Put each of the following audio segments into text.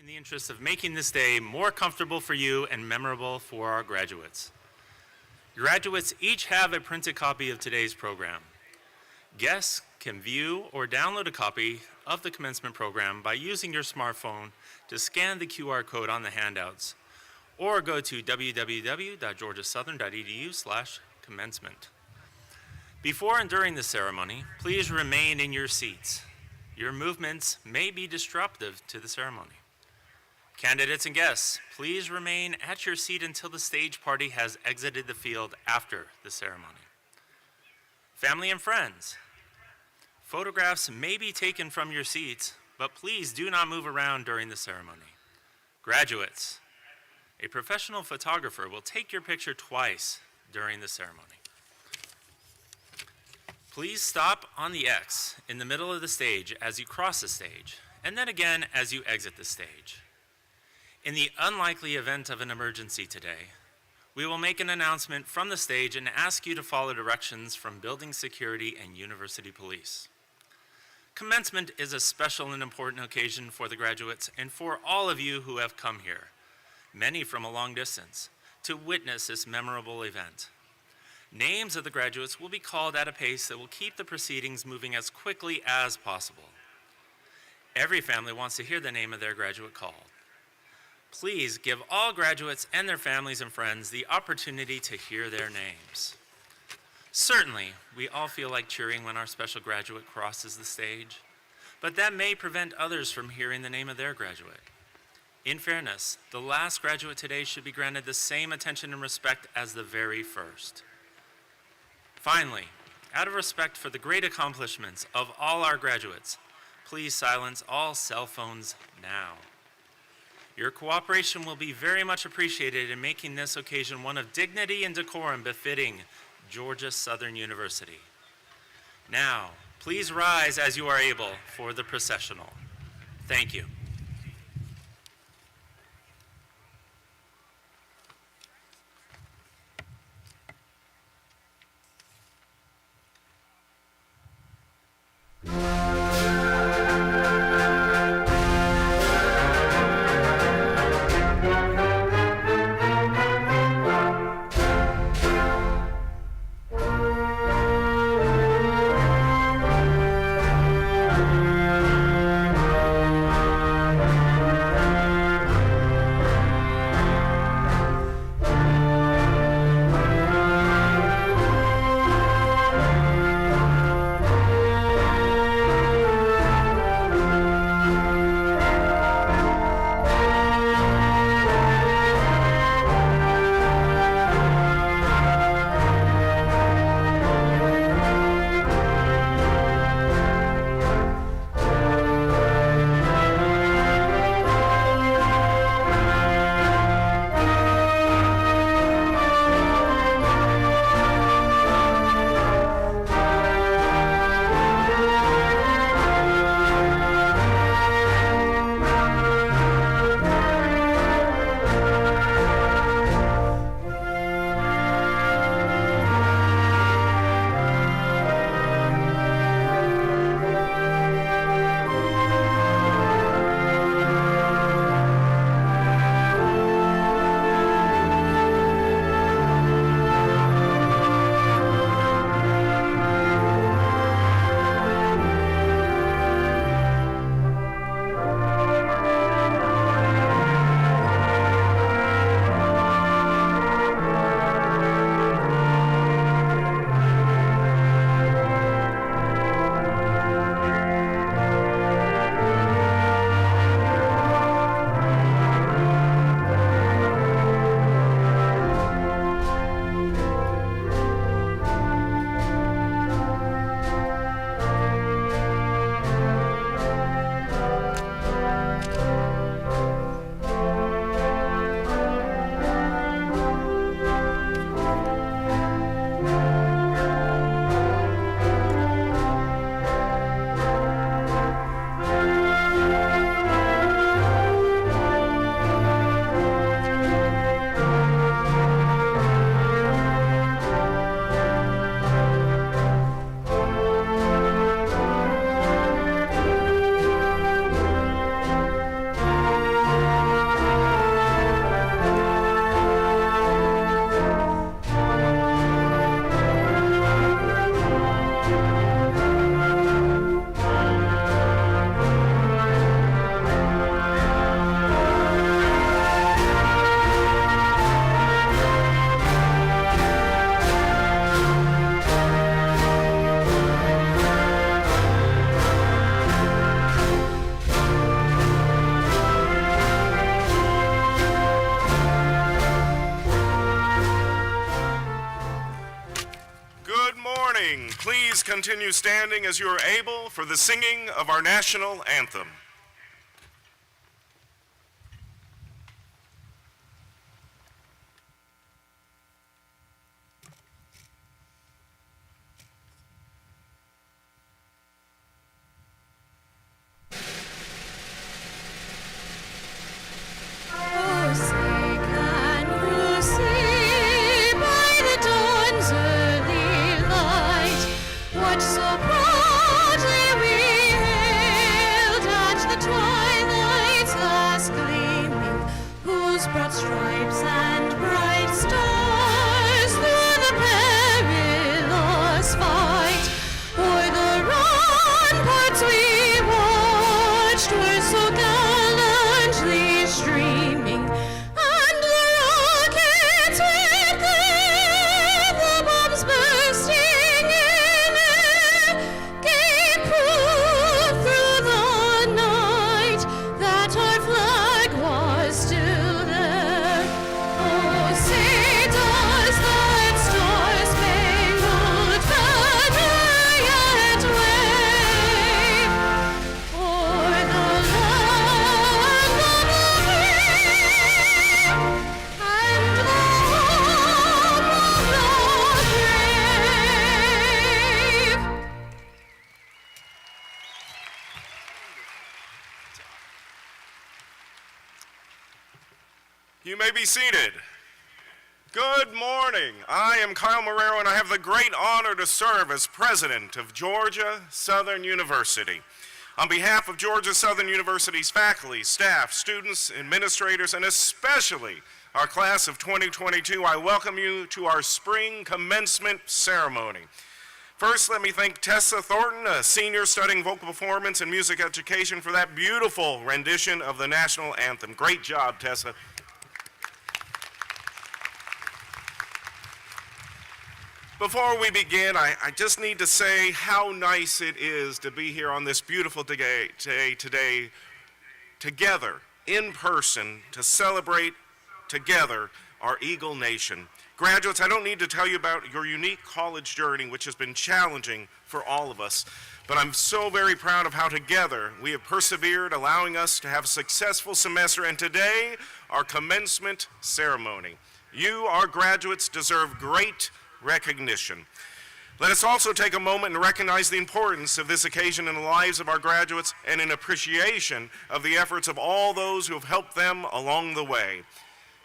in the interest of making this day more comfortable for you and memorable for our graduates. Graduates each have a printed copy of today's program. Guests can view or download a copy of the commencement program by using your smartphone to scan the QR code on the handouts, or go to www.georgiasouthern.edu/commencement. Before and during the ceremony, please remain in your seats. Your movements may be disruptive to the ceremony. Candidates and guests, please remain at your seat until the stage party has exited the field after the ceremony. Family and friends, photographs may be taken from your seats, but please do not move around during the ceremony. Graduates, a professional photographer will take your picture twice during the ceremony. Please stop on the X in the middle of the stage as you cross the stage, and then again as you exit the stage. In the unlikely event of an emergency today, we will make an announcement from the stage and ask you to follow directions from building security and university police. Commencement is a special and important occasion for the graduates and for all of you who have come here, many from a long distance, to witness this memorable event. Names of the graduates will be called at a pace that will keep the proceedings moving as quickly as possible. Every family wants to hear the name of their graduate called. Please give all graduates and their families and friends the opportunity to hear their names. Certainly, we all feel like cheering when our special graduate crosses the stage, but that may prevent others from hearing the name of their graduate. In fairness, the last graduate today should be granted the same attention and respect as the very first. Finally, out of respect for the great accomplishments of all our graduates, please silence all cell phones now. Your cooperation will be very much appreciated in making this occasion one of dignity and decorum befitting Georgia Southern University. Now, please rise as you are able for the processional. Thank you. Please continue standing as you are able for the singing of our national anthem. Stripes and bright stars through the perilous fight. O'er the ramparts we watched were so gallantly streaming, and the rockets with them, the bombs bursting in air, gave proof through the night that our flag was still. You may be seated. Good morning. I am Kyle Marrero, and I have the great honor to serve as president of Georgia Southern University. On behalf of Georgia Southern University's faculty, staff, students, administrators, and especially our class of 2022, I welcome you to our spring commencement ceremony. First, let me thank Tessa Thornton, a senior studying vocal performance and music education, for that beautiful rendition of the national anthem. Great job, Tessa. Before we begin, I just need to say how nice it is to be here on this beautiful day together, in person, to celebrate together our Eagle Nation. Graduates, I don't need to tell you about your unique college journey, which has been challenging for all of us, but I'm so very proud of how together we have persevered, allowing us to have a successful semester, and today, our commencement ceremony. You, our graduates, deserve great recognition. Let us also take a moment and recognize the importance of this occasion in the lives of our graduates and in appreciation of the efforts of all those who have helped them along the way.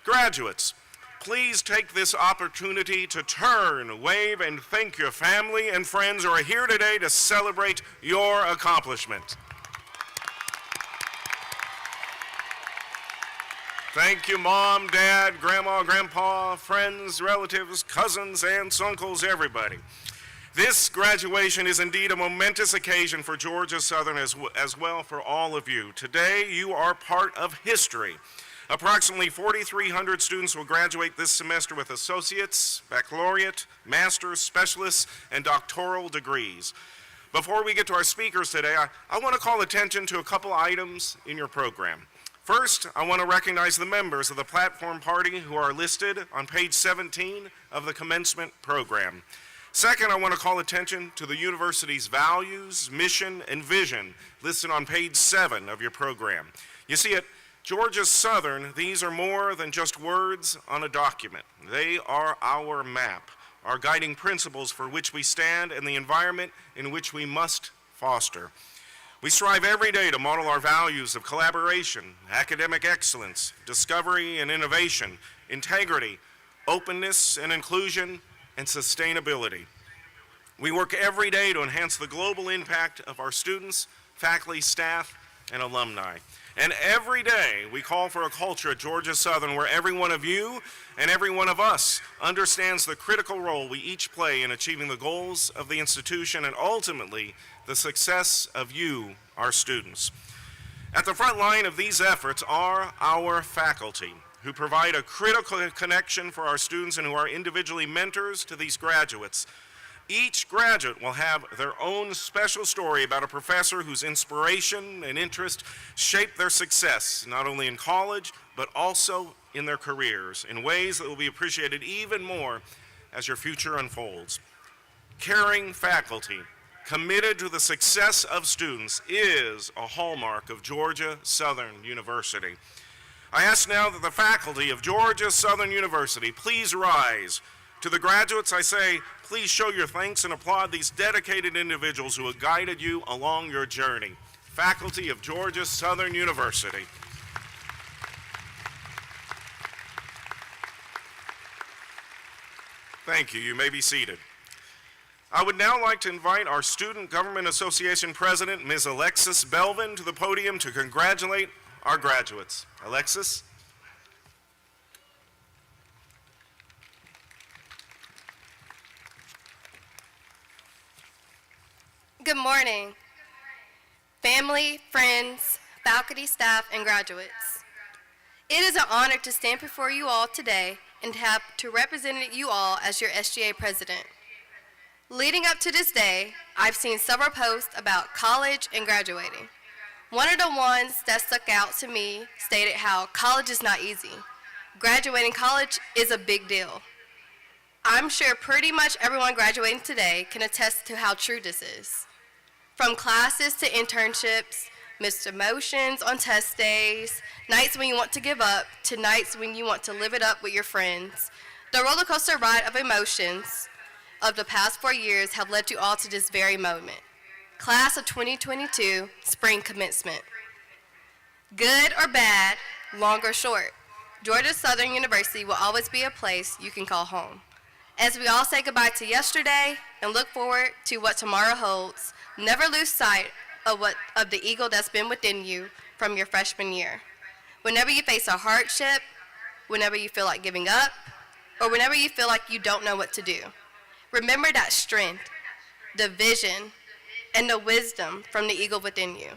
Graduates, please take this opportunity to turn, wave, and thank your family and friends who are here today to celebrate your accomplishment. Thank you, Mom, Dad, Grandma, Grandpa, friends, relatives, cousins, aunts, uncles, everybody. This graduation is indeed a momentous occasion for Georgia Southern as well for all of you. Today, you are part of history. Approximately 4,300 students will graduate this semester with associates, baccalaureate, master's, specialists, and doctoral degrees. Before we get to our speakers today, I want to call attention to a couple items in your program. First, I want to recognize the members of the platform party who are listed on page 17 of the commencement program. Second, I want to call attention to the university's values, mission, and vision listed on page 7 of your program. You see, at Georgia Southern, these are more than just words on a document. They are our map, our guiding principles for which we stand, and the environment in which we must foster. We strive every day to model our values of collaboration, academic excellence, discovery and innovation, integrity, openness and inclusion, and sustainability. We work every day to enhance the global impact of our students, faculty, staff, and alumni. And every day we call for a culture at Georgia Southern where every one of you and every one of us understands the critical role we each play in achieving the goals of the institution and ultimately the success of you, our students. At the front line of these efforts are our faculty, who provide a critical connection for our students and who are individually mentors to these graduates. Each graduate will have their own special story about a professor whose inspiration and interest shaped their success, not only in college, but also in their careers, in ways that will be appreciated even more as your future unfolds. caring faculty committed to the success of students is a hallmark of Georgia Southern University. I ask now that the faculty of Georgia Southern University please rise. To the graduates, I say, please show your thanks and applaud these dedicated individuals who have guided you along your journey. Faculty of Georgia Southern University. Thank you. You may be seated. I would now like to invite our Student Government Association President, Ms. Alexis Belvin, to the podium to congratulate our graduates. Alexis? Good morning, family, friends, faculty, staff, and graduates. It is an honor to stand before you all today and to represent you all as your SGA president. Leading up to this day, I've seen several posts about college and graduating. One of the ones that stuck out to me stated how college is not easy. Graduating college is a big deal. I'm sure pretty much everyone graduating today can attest to how true this is. From classes to internships, missed emotions on test days, nights when you want to give up, to nights when you want to live it up with your friends. The roller coaster ride of emotions of the past 4 years have led you all to this very moment. Class of 2022, spring commencement. Good or bad, long or short, Georgia Southern University will always be a place you can call home. As we all say goodbye to yesterday and look forward to what tomorrow holds, never lose sight of the eagle that's been within you from your freshman year. Whenever you face a hardship, whenever you feel like giving up, or whenever you feel like you don't know what to do, remember that strength, the vision, and the wisdom from the eagle within you.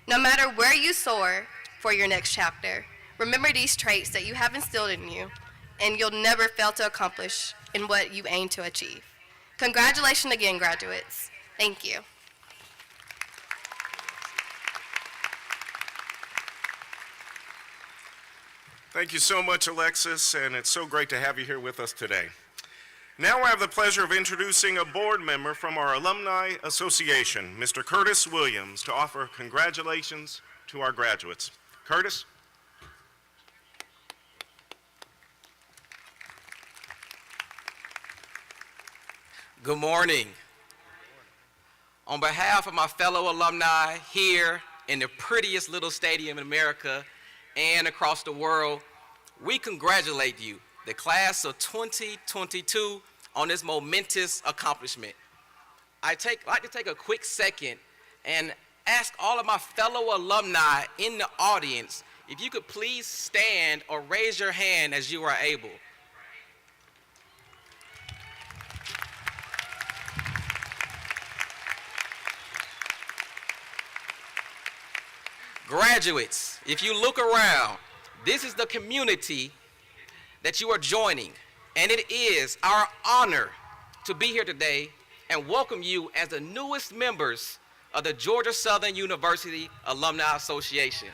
No matter where you soar for your next chapter, remember these traits that you have instilled in you, and you'll never fail to accomplish in what you aim to achieve. Congratulations again, graduates. Thank you. Thank you so much, Alexis, and it's so great to have you here with us today. Now I have the pleasure of introducing a board member from our Alumni Association, Mr. Curtis Williams, to offer congratulations to our graduates. Curtis? Good morning. On behalf of my fellow alumni here in the prettiest little stadium in America and across the world, we congratulate you, the class of 2022, on this momentous accomplishment. I'd like to take a quick second and ask all of my fellow alumni in the audience if you could please stand or raise your hand as you are able. Graduates, if you look around, this is the community that you are joining, and it is our honor to be here today and welcome you as the newest members of the Georgia Southern University Alumni Association.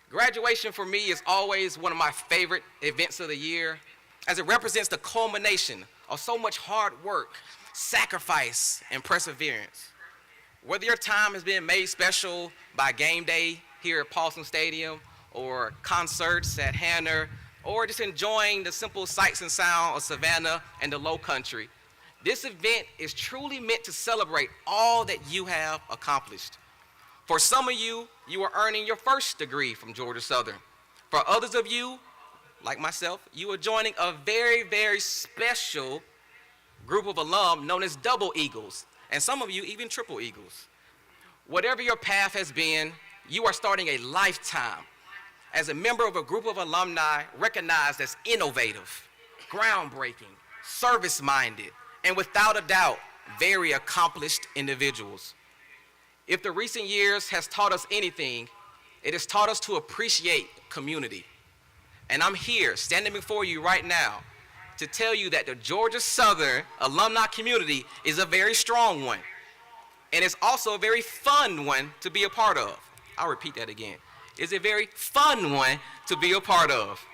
Graduation for me is always one of my favorite events of the year, as it represents the culmination of so much hard work, sacrifice, and perseverance. Whether your time has been made special by game day here at Paulson Stadium, or concerts at Hanner, or just enjoying the simple sights and sounds of Savannah and the Low Country, this event is truly meant to celebrate all that you have accomplished. For some of you, you are earning your first degree from Georgia Southern. For others of you, like myself, you are joining a very, very special group of alum known as Double Eagles, and some of you even Triple Eagles. Whatever your path has been, you are starting a lifetime as a member of a group of alumni recognized as innovative, groundbreaking, service-minded, and without a doubt, very accomplished individuals. If the recent years has taught us anything, it has taught us to appreciate community. And I'm here, standing before you right now, to tell you that the Georgia Southern alumni community is a very strong one. And it's also a very fun one to be a part of. I'll repeat that again. It's a very fun one to be a part of.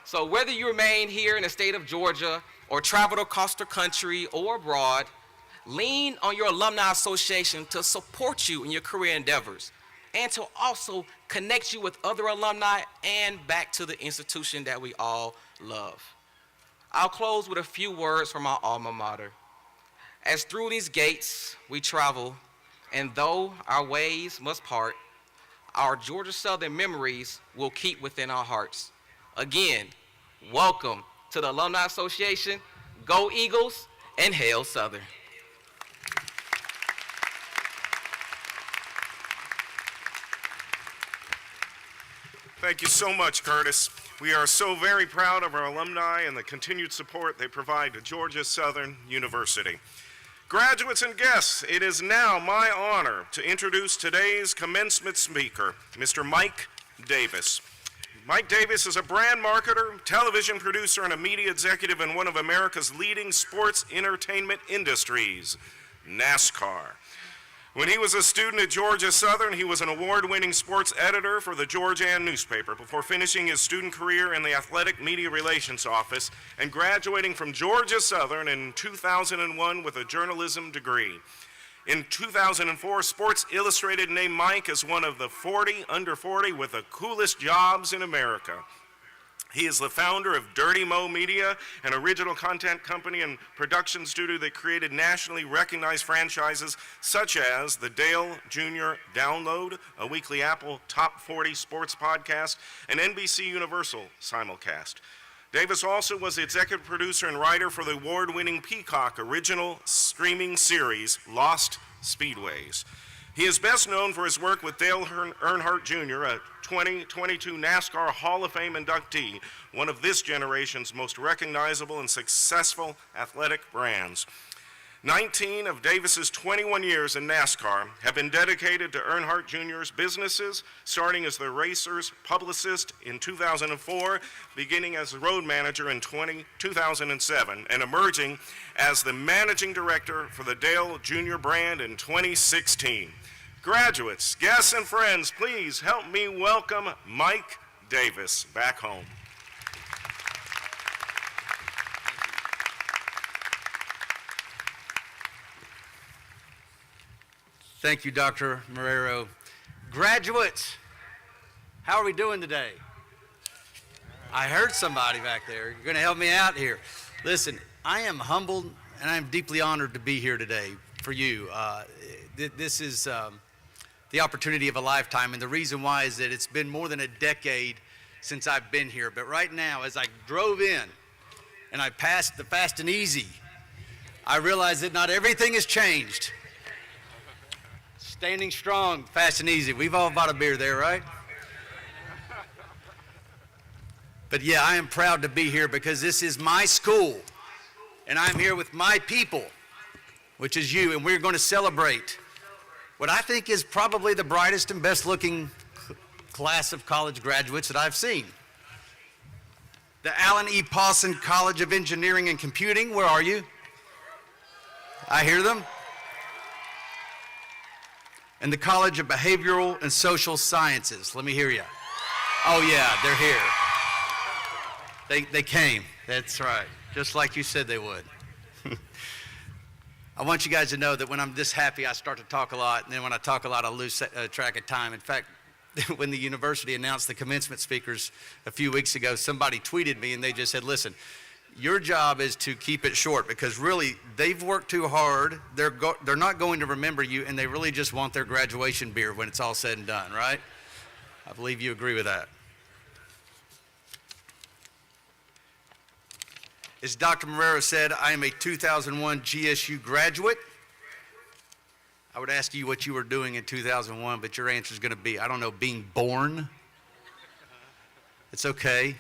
So whether you remain here in the state of Georgia or traveled across the country or abroad, lean on your alumni association to support you in your career endeavors and to also connect you with other alumni and back to the institution that we all love. I'll close with a few words from our alma mater. As through these gates we travel, and though our ways must part, our Georgia Southern memories will keep within our hearts. Again, welcome to the Alumni Association. Go Eagles and Hail Southern. Thank you so much, Curtis. We are so very proud of our alumni and the continued support they provide to Georgia Southern University. Graduates and guests, it is now my honor to introduce today's commencement speaker, Mr. Mike Davis. Mike Davis is a brand marketer, television producer, and a media executive in one of America's leading sports entertainment industries, NASCAR. When he was a student at Georgia Southern, he was an award-winning sports editor for the Georgian newspaper before finishing his student career in the Athletic Media Relations Office and graduating from Georgia Southern in 2001 with a journalism degree. In 2004, Sports Illustrated named Mike as one of the 40 under 40 with the coolest jobs in America. He is the founder of Dirty Mo Media, an original content company and production studio that created nationally recognized franchises such as the Dale Jr. Download, a weekly Apple Top 40 sports podcast, and NBC Universal simulcast. Davis also was the executive producer and writer for the award-winning Peacock original streaming series, Lost Speedways. He is best known for his work with Dale Earnhardt Jr., a 2022 NASCAR Hall of Fame inductee, one of this generation's most recognizable and successful athletic brands. 19 of Davis's 21 years in NASCAR have been dedicated to Earnhardt Jr.'s businesses, starting as the racer's publicist in 2004, beginning as the road manager in 2007, and emerging as the managing director for the Dale Jr. brand in 2016. Graduates, guests, and friends, please help me welcome Mike Davis back home. Thank you, Dr. Marrero. Graduates, how are we doing today? I heard somebody back there. You're going to help me out here. Listen, I am humbled and I am deeply honored to be here today for you. This is the opportunity of a lifetime, and the reason why is that it's been more than a decade since I've been here. But right now, as I drove in and I passed the Fast and Easy, I realized that not everything has changed. Standing strong, fast and easy. We've all bought a beer there, right? But yeah, I am proud to be here because this is my school, and I'm here with my people, which is you, and we're going to celebrate what I think is probably the brightest and best looking class of college graduates that I've seen. The Allen E. Paulson College of Engineering and Computing, where are you? I hear them. And the College of Behavioral and Social Sciences. Let me hear you. Oh yeah, they're here. They came, that's right, just like you said they would. I want you guys to know that when I'm this happy, I start to talk a lot, and then when I talk a lot, I lose track of time. In fact, when the university announced the commencement speakers a few weeks ago, somebody tweeted me and they just said, listen, your job is to keep it short because really they've worked too hard. They're not going to remember you, and they really just want their graduation beer when it's all said and done, right? I believe you agree with that. As Dr. Marrero said, I am a 2001 GSU graduate. I would ask you what you were doing in 2001, but your answer is going to be, I don't know, being born. It's okay.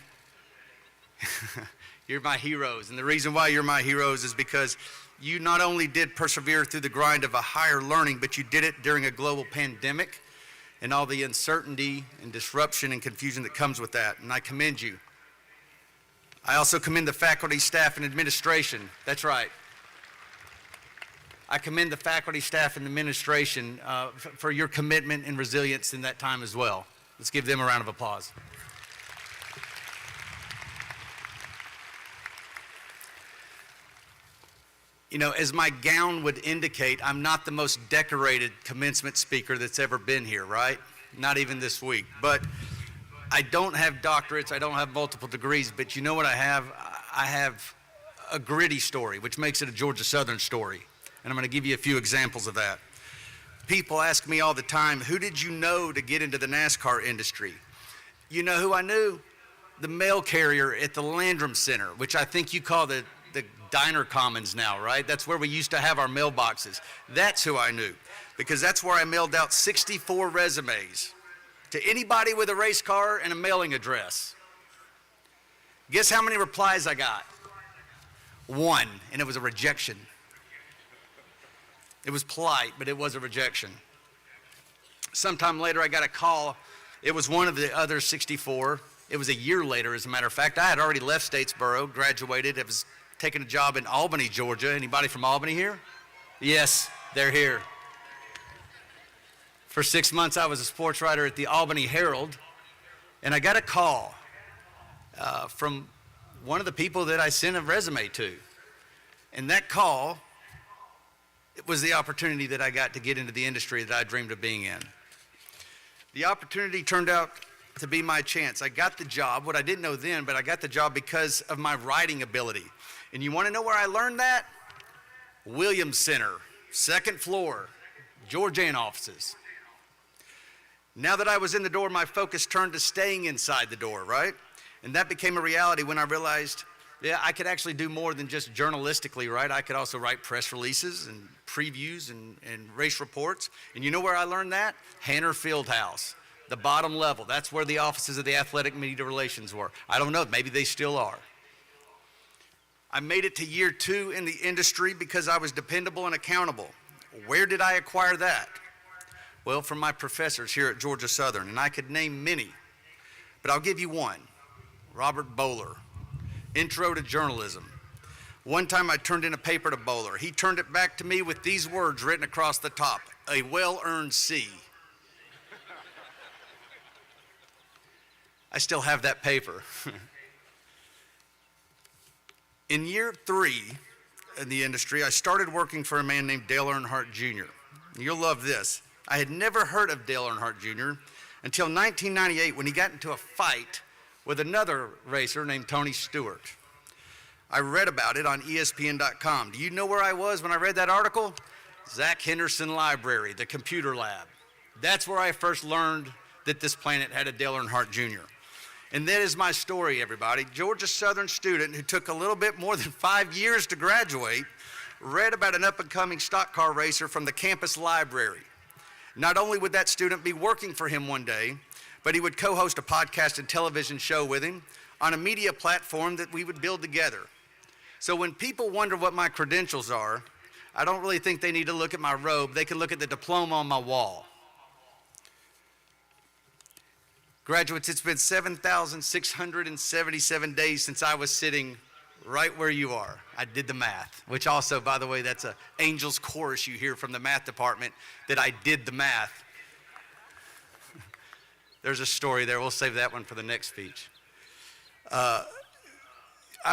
You're my heroes, and the reason why you're my heroes is because you not only did persevere through the grind of a higher learning, but you did it during a global pandemic and all the uncertainty and disruption and confusion that comes with that, and I commend you. I also commend the faculty, staff, and administration. That's right. I commend the faculty, staff, and administration for your commitment and resilience in that time as well. Let's give them a round of applause. You know, as my gown would indicate, I'm not the most decorated commencement speaker that's ever been here, right? Not even this week. But I don't have doctorates, I don't have multiple degrees, but you know what I have? I have a gritty story, which makes it a Georgia Southern story. And I'm going to give you a few examples of that. People ask me all the time, who did you know to get into the NASCAR industry? You know who I knew? The mail carrier at the Landrum Center, which I think you call the Diner Commons now, right? That's where we used to have our mailboxes. That's who I knew, because that's where I mailed out 64 resumes to anybody with a race car and a mailing address. Guess how many replies I got? 1, and it was a rejection. It was polite, but it was a rejection. Sometime later, I got a call. It was one of the other 64. It was a year later, as a matter of fact. I had already left Statesboro, graduated. I was taking a job in Albany, Georgia. Anybody from Albany here? Yes, they're here. For 6 months, I was a sports writer at the Albany Herald, and I got a call from one of the people that I sent a resume to. And that call, it was the opportunity that I got to get into the industry that I dreamed of being in. The opportunity turned out to be my chance. I got the job, what I didn't know then, but I got the job because of my writing ability. And you want to know where I learned that? Williams Center, 2nd floor, Georgian offices. Now that I was in the door, my focus turned to staying inside the door, right? And that became a reality when I realized, yeah, I could actually do more than just journalistically, right? I could also write press releases and previews and race reports. And you know where I learned that? Hanner Fieldhouse, the bottom level. That's where the offices of the athletic media relations were. I don't know, maybe they still are. I made it to year 2 in the industry because I was dependable and accountable. Where did I acquire that? Well, from my professors here at Georgia Southern, and I could name many, but I'll give you one. Robert Bowler, Intro to Journalism. One time I turned in a paper to Bowler. He turned it back to me with these words written across the top, a well-earned C. I still have that paper. In year 3 in the industry, I started working for a man named Dale Earnhardt Jr. You'll love this. I had never heard of Dale Earnhardt Jr. until 1998 when he got into a fight with another racer named Tony Stewart. I read about it on ESPN.com. Do you know where I was when I read that article? Zach Henderson Library, the computer lab. That's where I first learned that this planet had a Dale Earnhardt Jr. And that is my story, everybody. Georgia Southern student who took a little bit more than 5 years to graduate read about an up-and-coming stock car racer from the campus library. Not only would that student be working for him one day, but he would co-host a podcast and television show with him on a media platform that we would build together. So when people wonder what my credentials are, I don't really think they need to look at my robe. They can look at the diploma on my wall. Graduates, it's been 7,677 days since I was sitting right where you are. I did the math, which also, by the way, that's an angel's chorus you hear from the math department, that I did the math. There's a story there. We'll save that one for the next speech. I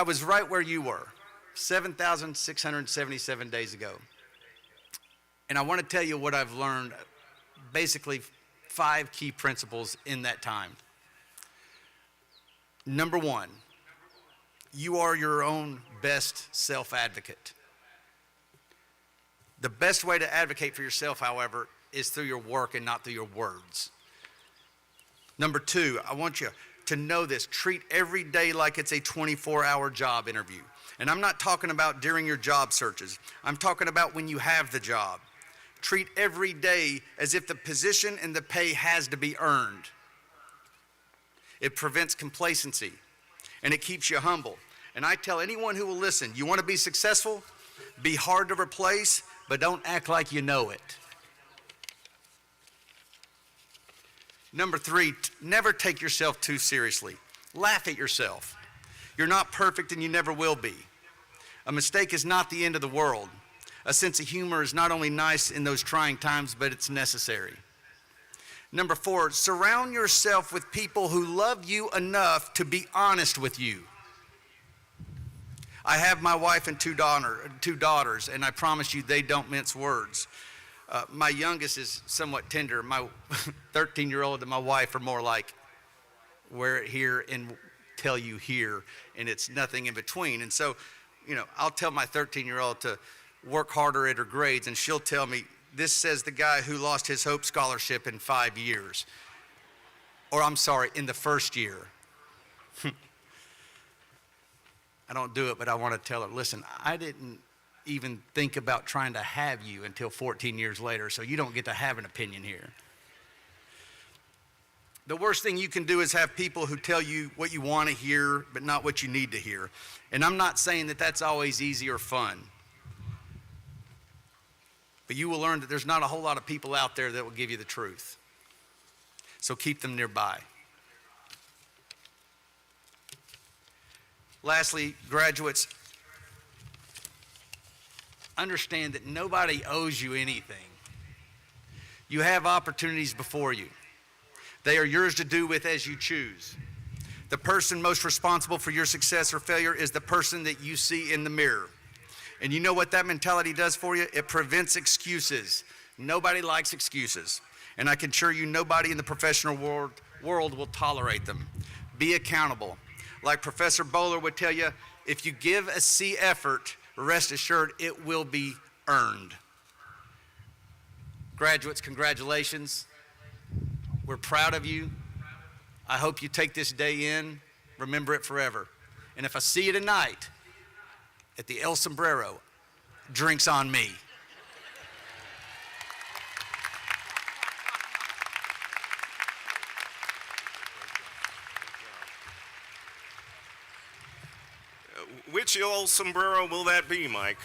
was right where you were, 7,677 days ago. And I want to tell you what I've learned, basically 5 key principles in that time. Number 1, you are your own best self-advocate. The best way to advocate for yourself, however, is through your work and not through your words. Number 2, I want you to know this. Treat every day like it's a 24-hour job interview. And I'm not talking about during your job searches. I'm talking about when you have the job. Treat every day as if the position and the pay has to be earned. It prevents complacency, and it keeps you humble. And I tell anyone who will listen, you want to be successful? Be hard to replace, but don't act like you know it. Number 3, never take yourself too seriously. Laugh at yourself. You're not perfect, and you never will be. A mistake is not the end of the world. A sense of humor is not only nice in those trying times, but it's necessary. Number 4, surround yourself with people who love you enough to be honest with you. I have my wife and two daughters, and I promise you they don't mince words. My youngest is somewhat tender. My 13-year-old and my wife are more like, wear it here and tell you here, and it's nothing in between. And so, I'll tell my 13-year-old to work harder at her grades, and she'll tell me, this says the guy who lost his Hope Scholarship in 5 years. Or I'm sorry, in the first year. I don't do it, but I want to tell her, listen, I didn't even think about trying to have you until 14 years later, so you don't get to have an opinion here. The worst thing you can do is have people who tell you what you want to hear, but not what you need to hear. And I'm not saying that that's always easy or fun. But you will learn that there's not a whole lot of people out there that will give you the truth. So keep them nearby. Lastly, graduates, understand that nobody owes you anything. You have opportunities before you. They are yours to do with as you choose. The person most responsible for your success or failure is the person that you see in the mirror. And you know what that mentality does for you? It prevents excuses. Nobody likes excuses. And I can assure you nobody in the professional world will tolerate them. Be accountable. Like Professor Bowler would tell you, if you give a C effort, rest assured it will be earned. Graduates, congratulations. We're proud of you. I hope you take this day in, remember it forever. And if I see you tonight at the El Sombrero, drinks on me. Which old sombrero will that be, Mike?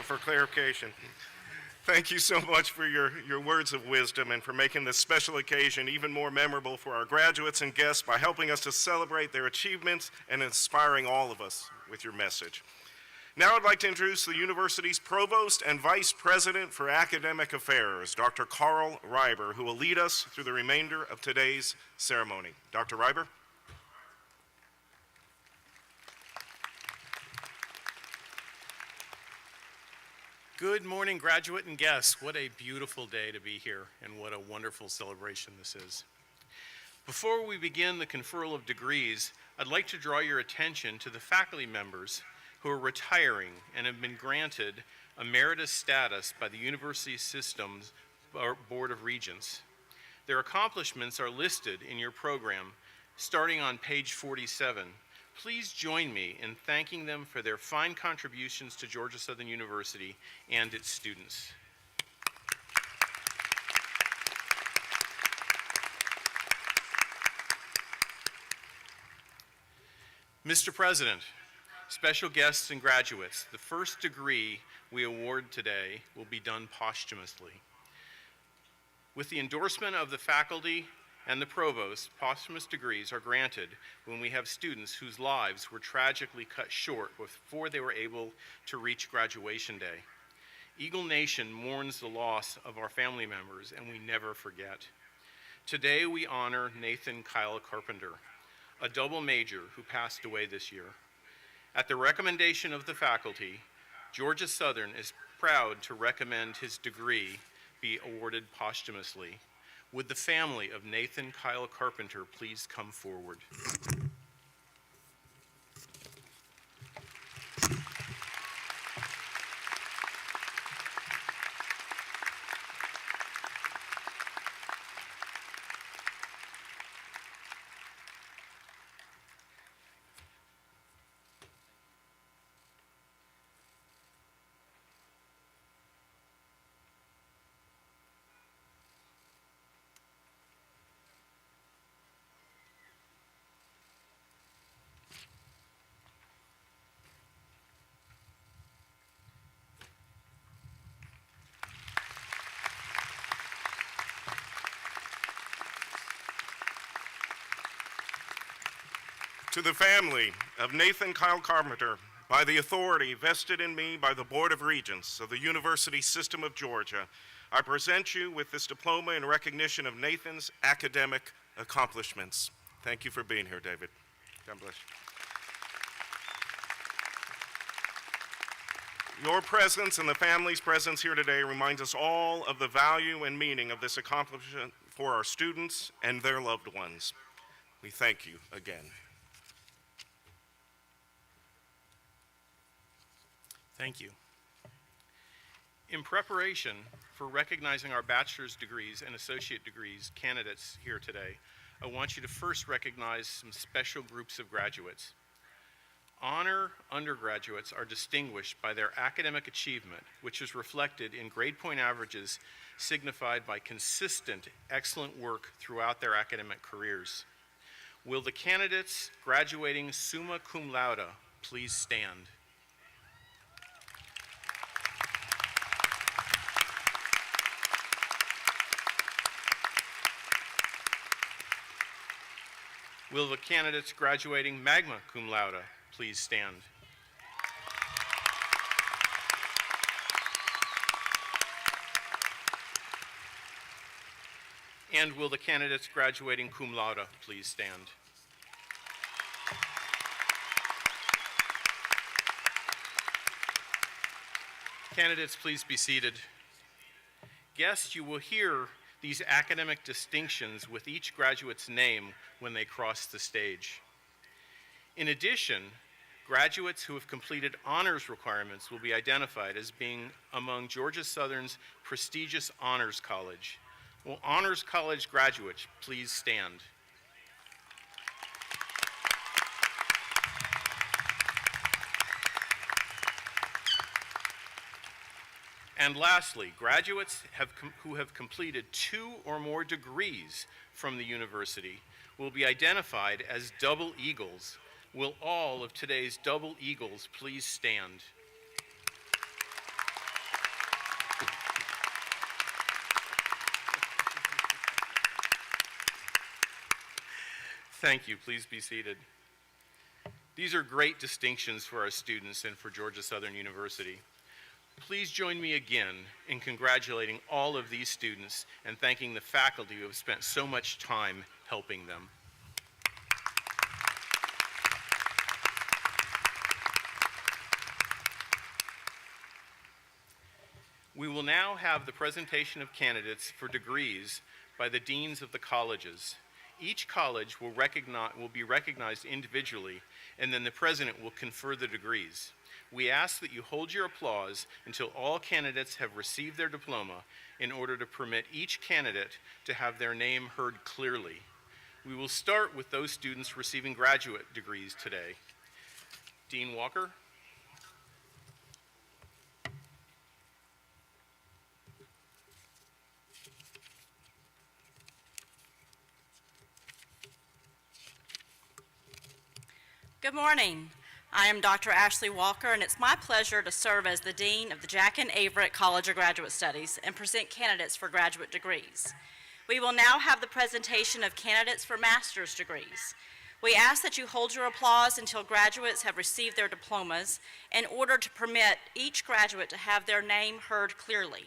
For clarification. Thank you so much for your words of wisdom and for making this special occasion even more memorable for our graduates and guests by helping us to celebrate their achievements and inspiring all of us with your message. Now I'd like to introduce the university's Provost and Vice President for Academic Affairs, Dr. Carl Reiber, who will lead us through the remainder of today's ceremony. Dr. Reiber? Good morning, graduate and guests. What a beautiful day to be here, and what a wonderful celebration this is. Before we begin the conferral of degrees, I'd like to draw your attention to the faculty members who are retiring and have been granted emeritus status by the University System's Board of Regents. Their accomplishments are listed in your program, starting on page 47. Please join me in thanking them for their fine contributions to Georgia Southern University and its students. Mr. President, special guests and graduates, the first degree we award today will be done posthumously. With the endorsement of the faculty and the provost, posthumous degrees are granted when we have students whose lives were tragically cut short before they were able to reach graduation day. Eagle Nation mourns the loss of our family members, and we never forget. Today we honor Nathan Kyle Carpenter, a double major who passed away this year. At the recommendation of the faculty, Georgia Southern is proud to recommend his degree be awarded posthumously. Would the family of Nathan Kyle Carpenter please come forward? To the family of Nathan Kyle Carpenter, by the authority vested in me by the Board of Regents of the University System of Georgia, I present you with this diploma in recognition of Nathan's academic accomplishments. Thank you for being here, David. God bless you. Your presence and the family's presence here today reminds us all of the value and meaning of this accomplishment for our students and their loved ones. We thank you again. Thank you. In preparation for recognizing our bachelor's degrees and associate degrees candidates here today, I want you to first recognize some special groups of graduates. Honor undergraduates are distinguished by their academic achievement, which is reflected in grade point averages signified by consistent, excellent work throughout their academic careers. Will the candidates graduating summa cum laude please stand? Will the candidates graduating magna cum laude please stand? And will the candidates graduating cum laude please stand? Candidates, please be seated. Guests, you will hear these academic distinctions with each graduate's name when they cross the stage. In addition, graduates who have completed honors requirements will be identified as being among Georgia Southern's prestigious honors college. Will honors college graduates please stand? And lastly, graduates who have completed 2 or more degrees from the university will be identified as double eagles. Will all of today's double eagles please stand? Thank you. Please be seated. These are great distinctions for our students and for Georgia Southern University. Please join me again in congratulating all of these students and thanking the faculty who have spent so much time helping them. We will now have the presentation of candidates for degrees by the deans of the colleges. Each college will be recognized individually, and then the president will confer the degrees. We ask that you hold your applause until all candidates have received their diploma in order to permit each candidate to have their name heard clearly. We will start with those students receiving graduate degrees today. Dean Walker. Good morning. I am Dr. Ashley Walker, and it's my pleasure to serve as the Dean of the Jack and Averett College of Graduate Studies and present candidates for graduate degrees. We will now have the presentation of candidates for master's degrees. We ask that you hold your applause until graduates have received their diplomas in order to permit each graduate to have their name heard clearly.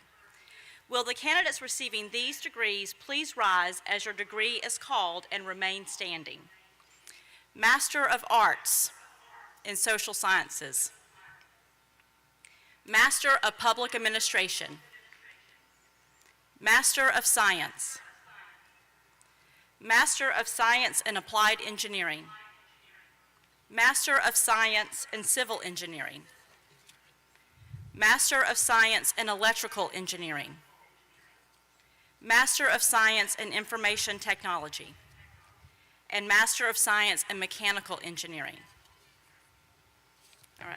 Will the candidates receiving these degrees please rise as your degree is called and remain standing? Master of Arts in Social Sciences. Master of Public Administration. Master of Science. Master of Science in Applied Engineering. Master of Science in Civil Engineering. Master of Science in Electrical Engineering. Master of Science in Information Technology. And Master of Science in Mechanical Engineering. All right.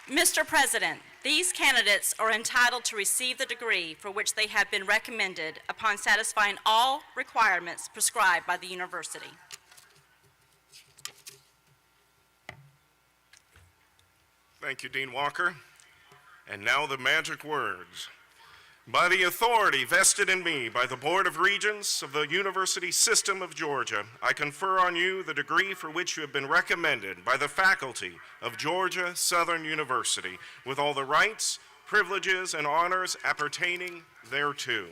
Mr. President, these candidates are entitled to receive the degree for which they have been recommended upon satisfying all requirements prescribed by the university. Thank you, Dean Walker. And now the magic words. By the authority vested in me by the Board of Regents of the University System of Georgia, I confer on you the degree for which you have been recommended by the faculty of Georgia Southern University, with all the rights, privileges, and honors appertaining thereto.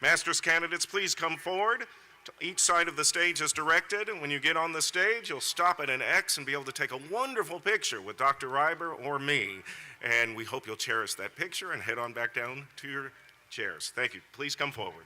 Master's candidates, please come forward each side of the stage is directed, and when you get on the stage, you'll stop at an X and be able to take a wonderful picture with Dr. Reiber or me. And we hope you'll cherish that picture and head on back down to your chairs. Thank you. Please come forward.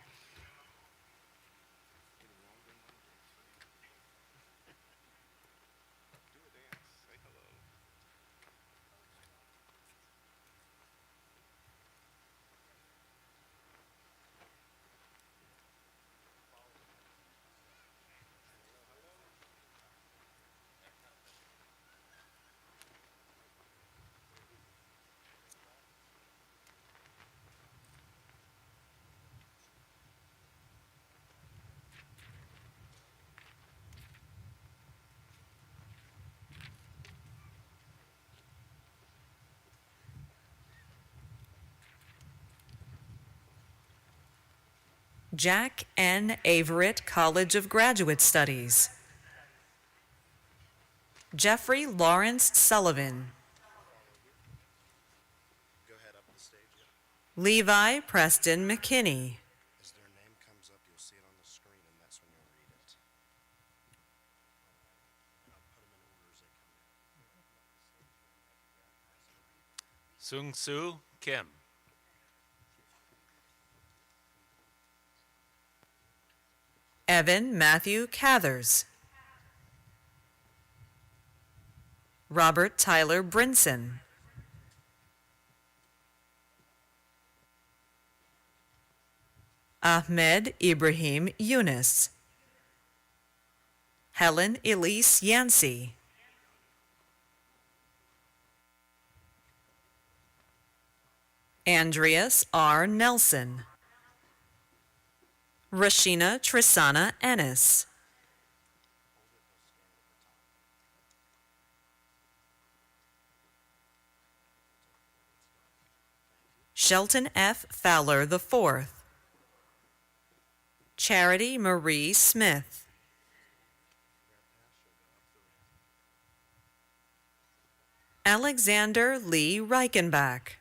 Jack N. Averett College of Graduate Studies. Jeffrey Lawrence Sullivan. Levi Preston McKinney. As their name comes up, you'll see it on the screen, and that's when you'll read it. And I'll put them in order as they come in. Sung Soo Kim. Evan Matthew Cathers. Robert Tyler Brinson. Ahmed Ibrahim Yunus. Helen Elise Yancey. Andreas R. Nelson. Rashina Trisana Ennis. Shelton F. Fowler IV. Charity Marie Smith. Alexander Lee Reichenbach.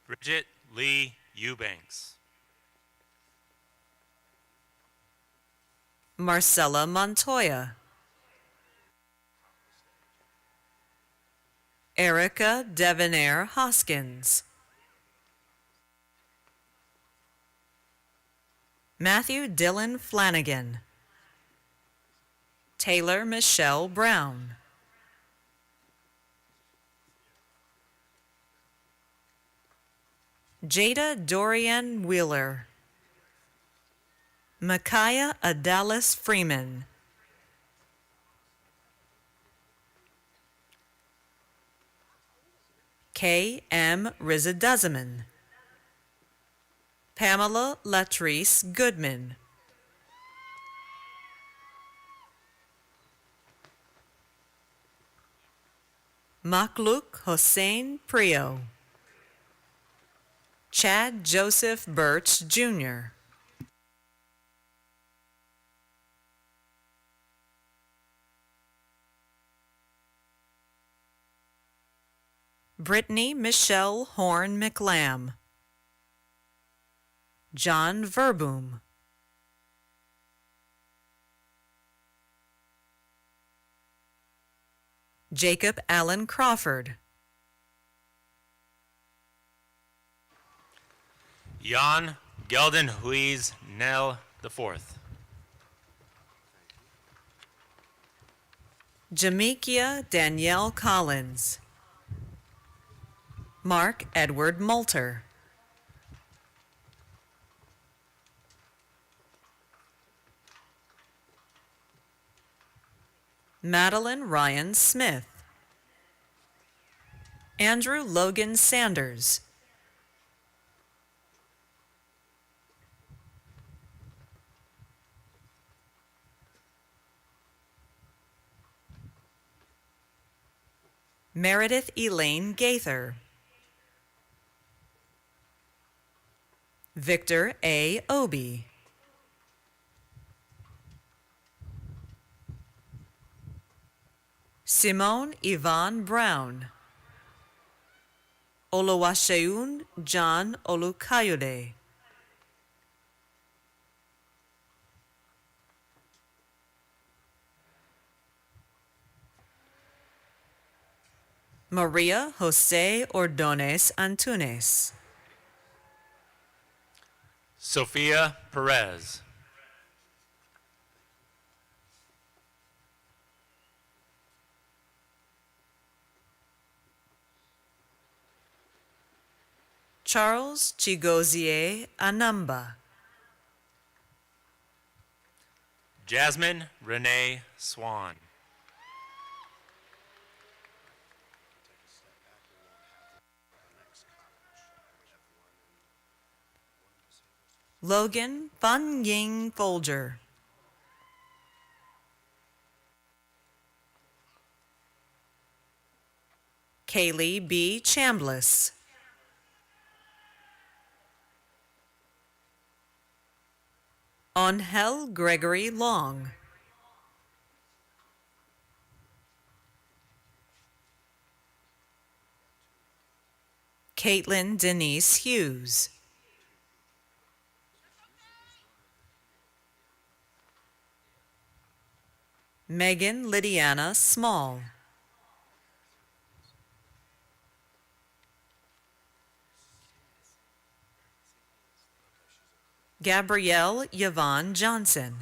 Bridget Lee Eubanks. Marcella Montoya. Erica Devonair Hoskins. Matthew Dylan Flanagan. Taylor Michelle Brown. Jada Dorian Wheeler. Micaiah Adalis Freeman. K. M. Rizaduzaman. Pamela Latrice Goodman. Makluk Hossein Prio. Chad Joseph Birch, Jr. Brittany Michelle Horn McLam. John Verboom. Jacob Allen Crawford. Jan Geldenhuis Nell IV. Jamekia Danielle Collins. Mark Edward Moulter. Madeline Ryan Smith. Andrew Logan Sanders. Meredith Elaine Gaither. Victor A. Obi. Simone Yvonne Brown. Oluwaseun John Olukayode. Maria Jose Ordonez Antunes. Sofia Perez. Charles Chigozie Anamba. Jasmine Renee Swan. Logan Fun Ying Folger. Kaylee B. Chambliss. Angel Gregory Long. Caitlin Denise Hughes. Megan Lydiana Small. Gabrielle Yvonne Johnson.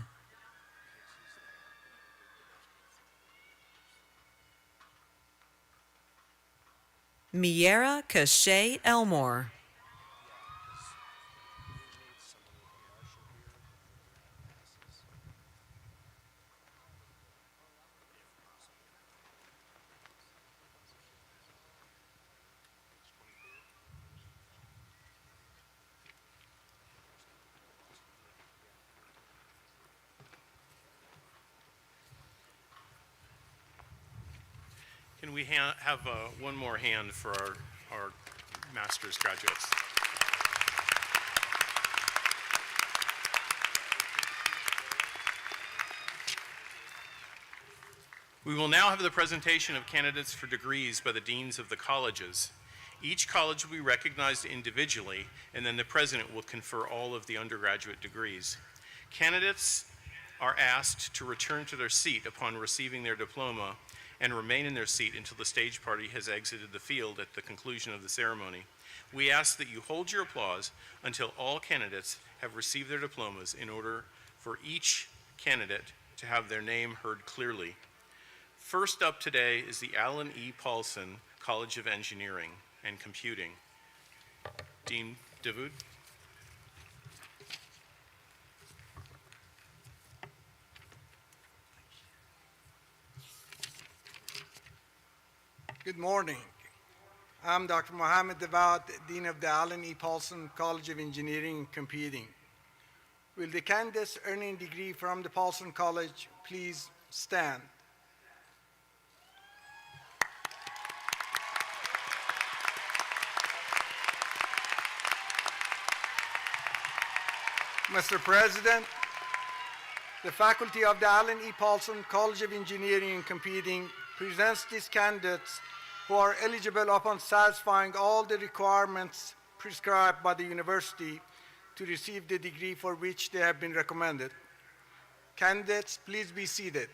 Miera Cachet Elmore. Can we have one more hand for our master's graduates? We will now have the presentation of candidates for degrees by the deans of the colleges. Each college will be recognized individually, and then the president will confer all of the undergraduate degrees. Candidates are asked to return to their seat upon receiving their diploma and remain in their seat until the stage party has exited the field at the conclusion of the ceremony. We ask that you hold your applause until all candidates have received their diplomas in order for each candidate to have their name heard clearly. First up today is the Alan E. Paulson College of Engineering and Computing. Dean Davoud. Good morning. I'm Dr. Mohammed Davoud, Dean of the Alan E. Paulson College of Engineering and Computing. Will the candidates earning a degree from the Paulson College please stand? Mr. President, the faculty of the Alan E. Paulson College of Engineering and Computing presents these candidates who are eligible upon satisfying all the requirements prescribed by the university to receive the degree for which they have been recommended. Candidates, please be seated.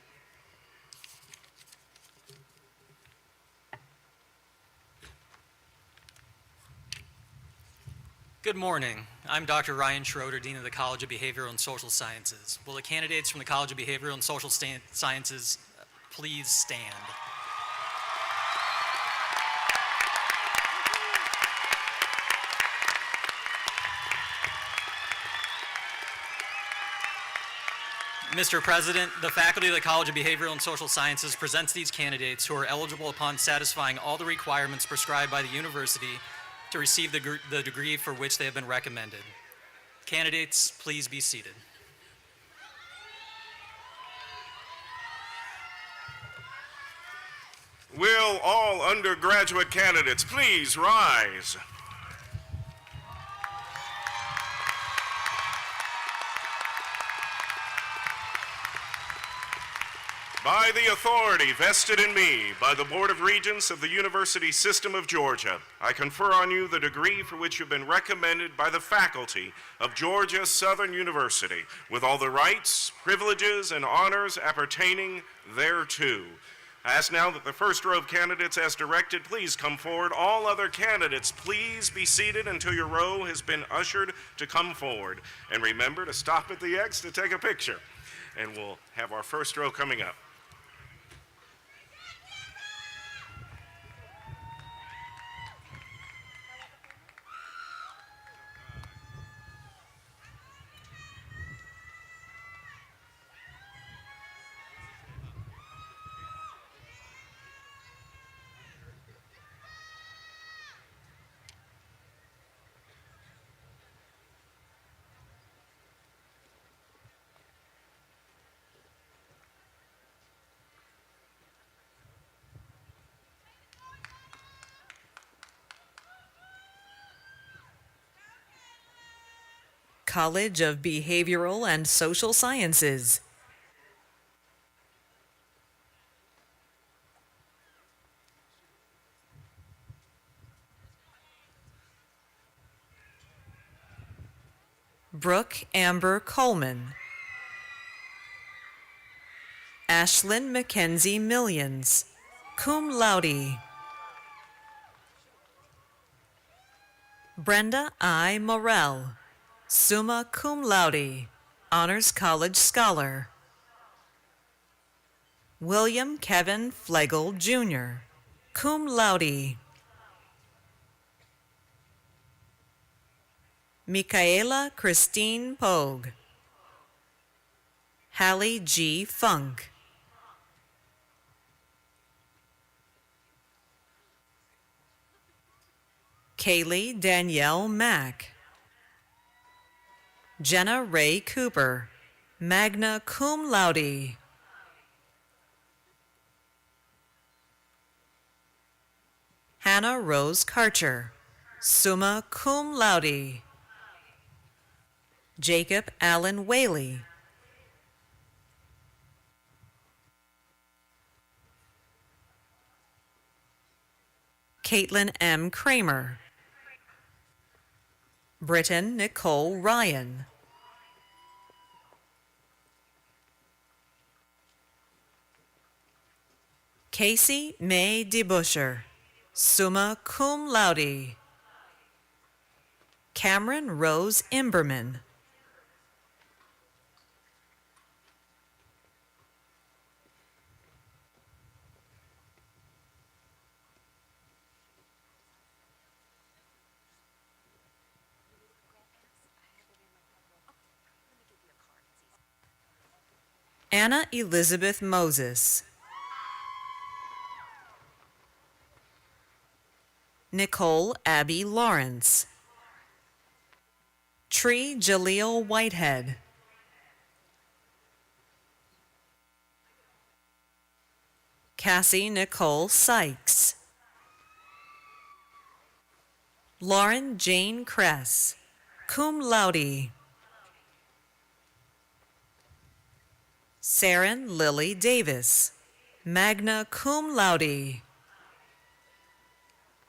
Good morning. I'm Dr. Ryan Schroeder, Dean of the College of Behavioral and Social Sciences. Will the candidates from the College of Behavioral and Social Sciences please stand? Mr. President, the faculty of the College of Behavioral and Social Sciences presents these candidates who are eligible upon satisfying all the requirements prescribed by the university to receive the degree for which they have been recommended. Candidates, please be seated. Will all undergraduate candidates please rise? By the authority vested in me by the Board of Regents of the University System of Georgia, I confer on you the degree for which you've been recommended by the faculty of Georgia Southern University, with all the rights, privileges, and honors appertaining thereto. I ask now that the first row of candidates as directed please come forward. All other candidates, please be seated until your row has been ushered to come forward. And remember to stop at the X to take a picture. And we'll have our first row coming up. College of Behavioral and Social Sciences. Brooke Amber Coleman. Ashlyn Mackenzie Millions, cum laude. Brenda I. Morell, summa cum laude, Honors College Scholar. William Kevin Flegel, Jr., cum laude. Michaela Christine Pogue. Hallie G. Funk. Kaylee Danielle Mack. Jenna Ray Cooper, magna cum laude. Hannah Rose Karcher, summa cum laude. Jacob Allen Whaley. Caitlin M. Kramer. Britton Nicole Ryan. Casey May DeBuscher, summa cum laude. Cameron Rose Imberman. Anna Elizabeth Moses. Nicole Abby Lawrence. Tree Jaleel Whitehead. Cassie Nicole Sykes. Lauren Jane Kress, cum laude. Saren Lily Davis, magna cum laude.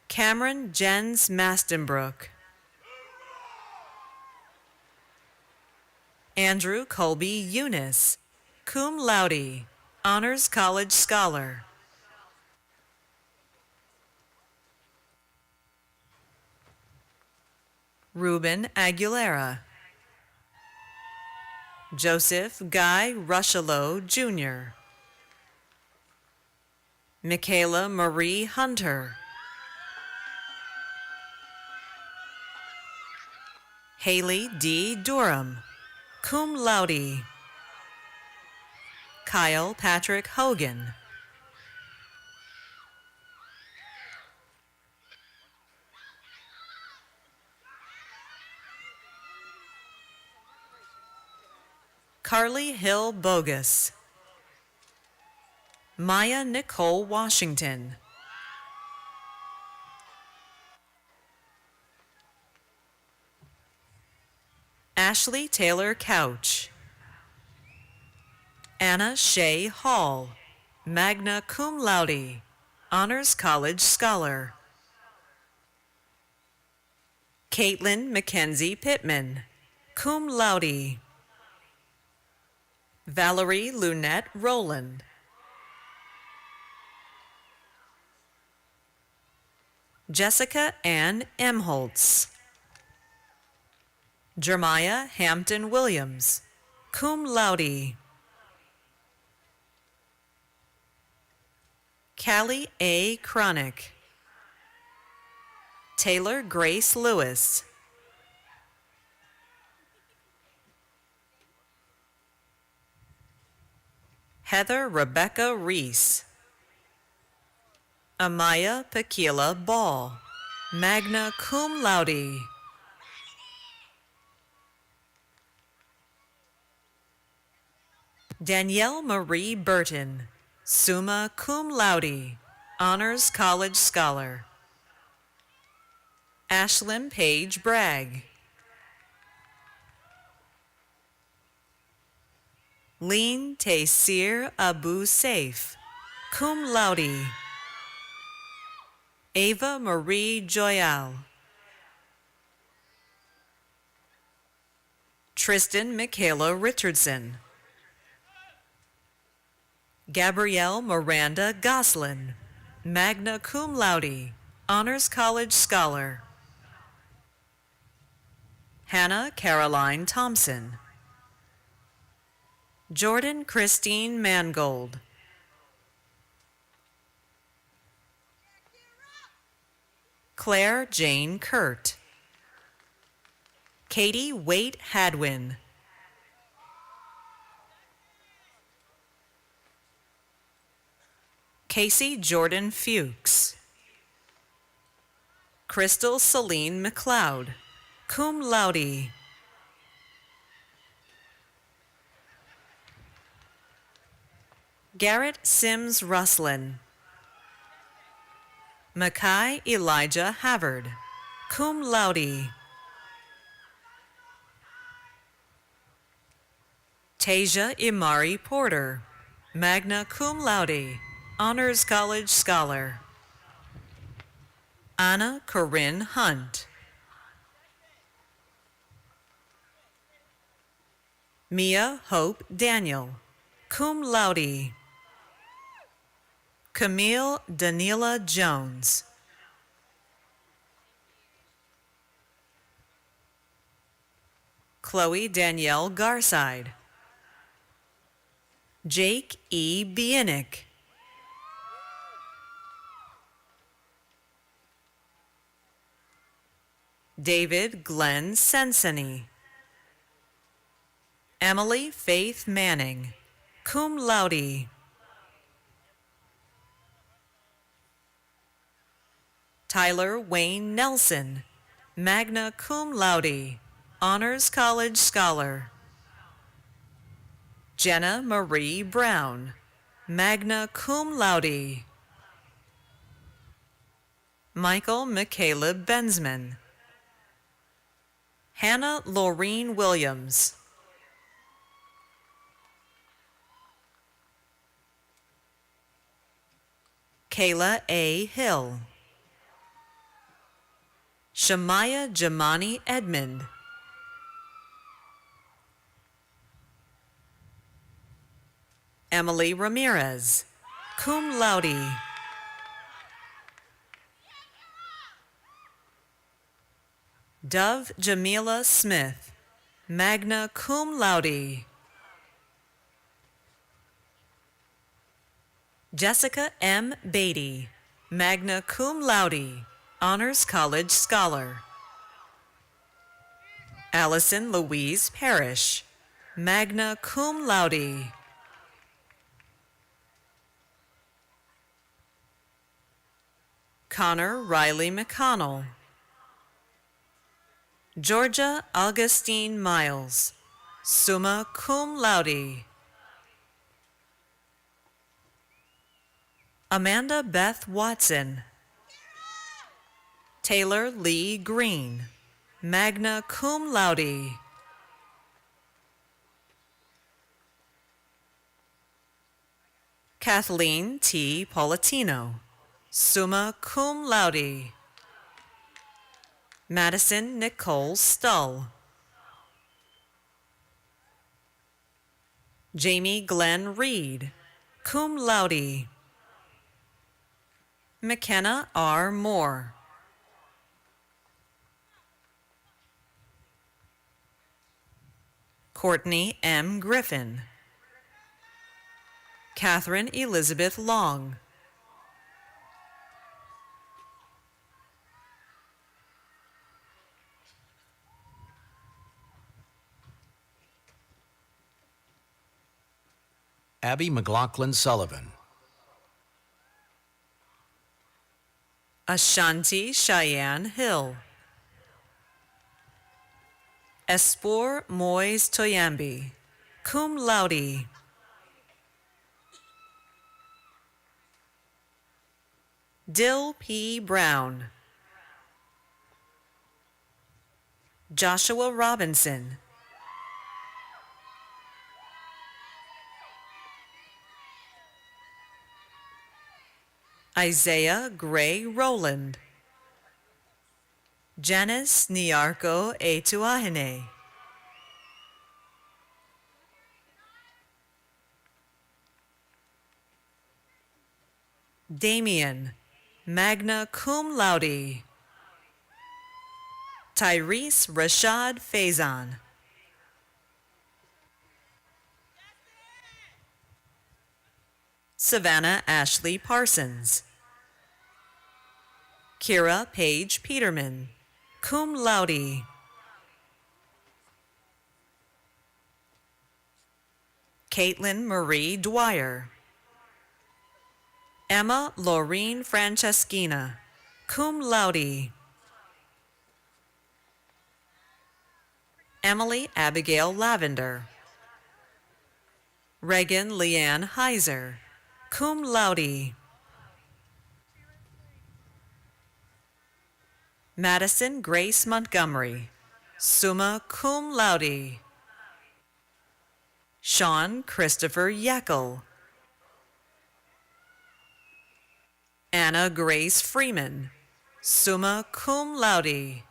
Cameron Jens Mastenbrook. Andrew Colby Eunice, cum laude, Honors College Scholar. Ruben Aguilera. Joseph Guy Rushello, Jr. Michaela Marie Hunter. Haley D. Durham, cum laude. Kyle Patrick Hogan. Carly Hill Bogus. Maya Nicole Washington. Ashley Taylor Couch. Anna Shea Hall, magna cum laude, Honors College Scholar. Caitlin Mackenzie Pittman, cum laude. Valerie Lunette Rowland. Jessica Ann Emholtz. Jeremiah Hampton Williams, cum laude. Callie A. Cronick. Taylor Grace Lewis. Heather Rebecca Reese. Amaya Pakila Ball, magna cum laude. Danielle Marie Burton, summa cum laude, Honors College Scholar. Ashlyn Paige Bragg. Lean Taysir Abu Saif, cum laude. Ava Marie Joyal. Tristan Michaela Richardson. Gabrielle Miranda Goslin, magna cum laude, Honors College Scholar. Hannah Caroline Thompson. Jordan Christine Mangold. Claire Jane Kurt. Katie Waite Hadwin. Casey Jordan Fuchs. Crystal Celine McLeod, cum laude. Garrett Sims Russlin. Mackay Elijah Havard, cum laude. Tasia Imari Porter, magna cum laude, Honors College Scholar. Anna Corinne Hunt. Mia Hope Daniel, cum laude. Camille Danila Jones. Chloe Danielle Garside. Jake E. Bienick. David Glenn Senseny. Emily Faith Manning, cum laude. Tyler Wayne Nelson, magna cum laude, Honors College Scholar. Jenna Marie Brown, magna cum laude. Michael McCaleb Bensman. Hannah Laureen Williams. Kayla A. Hill. Shamaya Jamani Edmond. Emily Ramirez, cum laude. Dove Jamila Smith, magna cum laude. Jessica M. Beatty, magna cum laude, Honors College Scholar. Allison Louise Parrish, magna cum laude. Connor Riley McConnell. Georgia Augustine Miles, summa cum laude. Amanda Beth Watson. Taylor Lee Green, magna cum laude. Kathleen T. Politano, summa cum laude. Madison Nicole Stull. Jamie Glenn Reed, cum laude. McKenna R. Moore, Courtney M. Griffin, Catherine Elizabeth Long, Abby McLaughlin Sullivan, Ashanti Cheyenne Hill, Espor Moise Toyambi, cum laude, Dill P. Brown, Joshua Robinson, Isaiah Gray Rowland, Janice Niarco Etuahine, Damian, magna cum laude, Tyrese Rashad Faison, Savannah Ashley Parsons, Kira Paige Peterman, cum laude, Caitlin Marie Dwyer, Emma Laureen Franceschina, cum laude, Emily Abigail Lavender, Reagan Leanne Heiser, cum laude, Madison Grace Montgomery, summa cum laude, Sean Christopher Yeckel, Anna Grace Freeman, summa cum laude,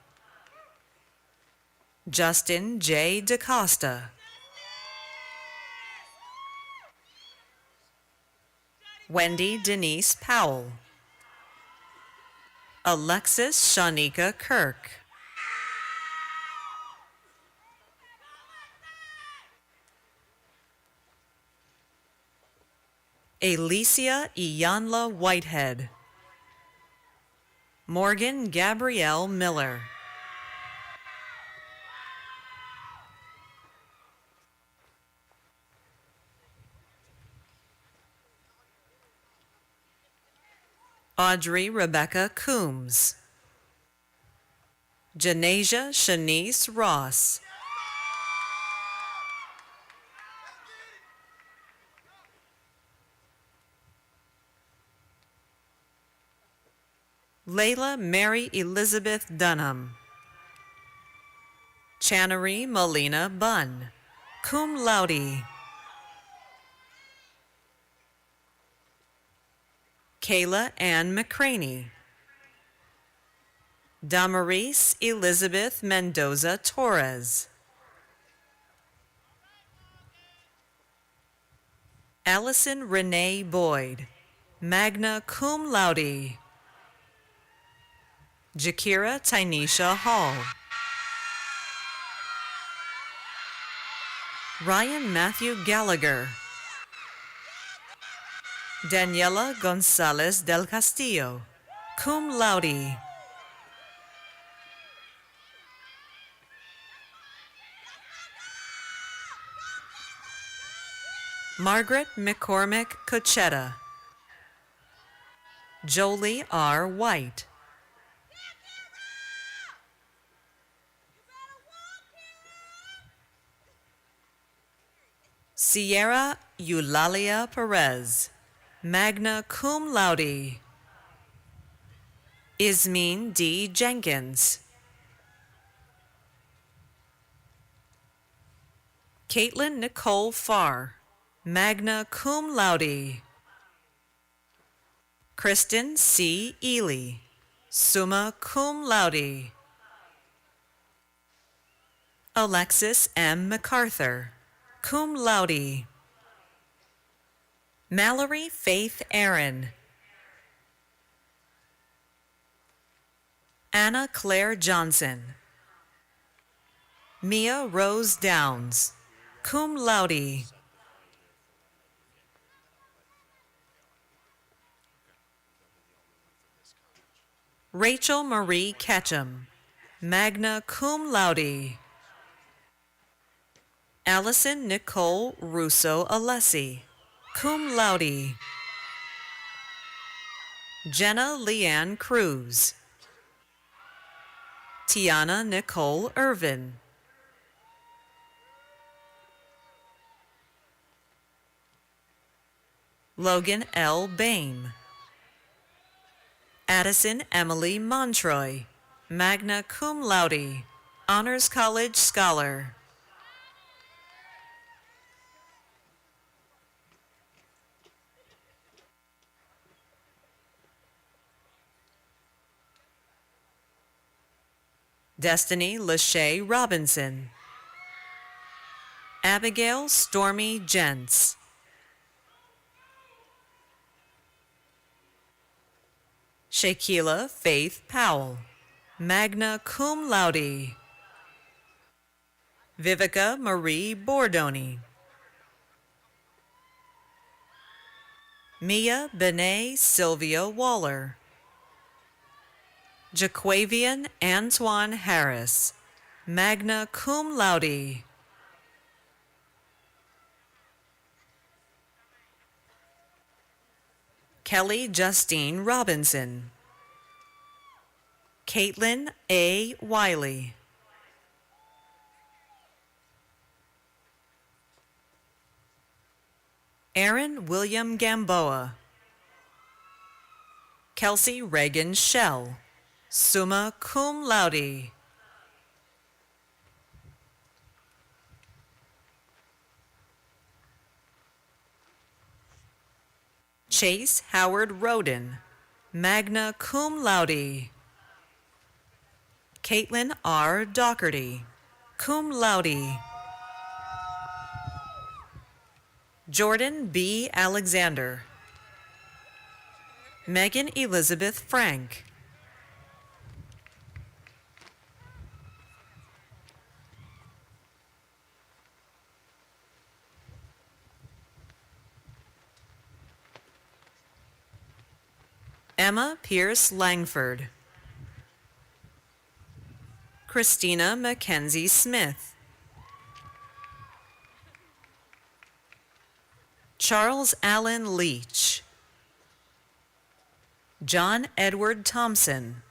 Justin J. DaCosta, Wendy Denise Powell, Alexis Shanika Kirk, Alicia Iyanla Whitehead, Morgan Gabrielle Miller, Audrey Rebecca Coombs, Janasia Shanice Ross, Layla Mary Elizabeth Dunham, Channery Melina Bunn, cum laude, Kayla Ann McCraney, Damaris Elizabeth Mendoza Torres, Allison Renee Boyd, magna cum laude, Jakira Tynesha Hall, Ryan Matthew Gallagher, Daniela Gonzalez del Castillo, cum laude, Margaret McCormick Cochetta, Jolie R. White, Sierra Eulalia Perez, magna cum laude, Ismeen D. Jenkins, Caitlin Nicole Farr, magna cum laude, Kristen C. Ely, summa cum laude, Alexis M. MacArthur, cum laude, Mallory Faith Aaron, Anna Claire Johnson, Mia Rose Downs, cum laude. Rachel Marie Ketchum, magna cum laude. Allison Nicole Russo Alessi, cum laude. Jenna Leanne Cruz. Tiana Nicole Irvin. Logan L. Bain. Addison Emily Montroy, magna cum laude, Honors College Scholar. Destiny Lachey Robinson. Abigail Stormy Gents. Shaquila Faith Powell, magna cum laude. Vivica Marie Bordoni. Mia Benet Sylvia Waller. Jaquavian Antoine Harris, magna cum laude. Kelly Justine Robinson. Caitlin A. Wiley. Aaron William Gamboa. Kelsey Reagan Shell, summa cum laude. Chase Howard Roden, magna cum laude. Caitlin R. Dougherty, cum laude. Jordan B. Alexander. Megan Elizabeth Frank. Emma Pierce Langford. Christina Mackenzie Smith. Charles Allen Leach. John Edward Thompson.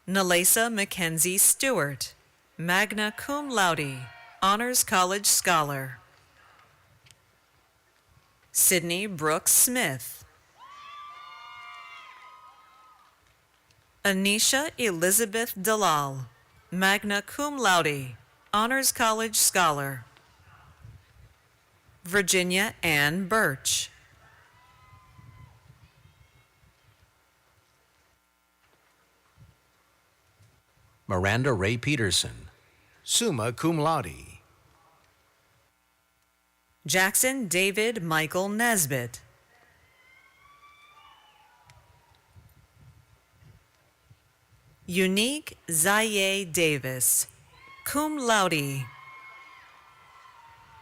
Nalesa Mackenzie Stewart, magna cum laude, Honors College Scholar. Sydney Brooks Smith. Anisha Elizabeth Dalal, magna cum laude, Honors College Scholar. Virginia Ann Birch. Miranda Ray Peterson, summa cum laude. Jackson David Michael Nesbitt. Unique Zaye Davis, cum laude.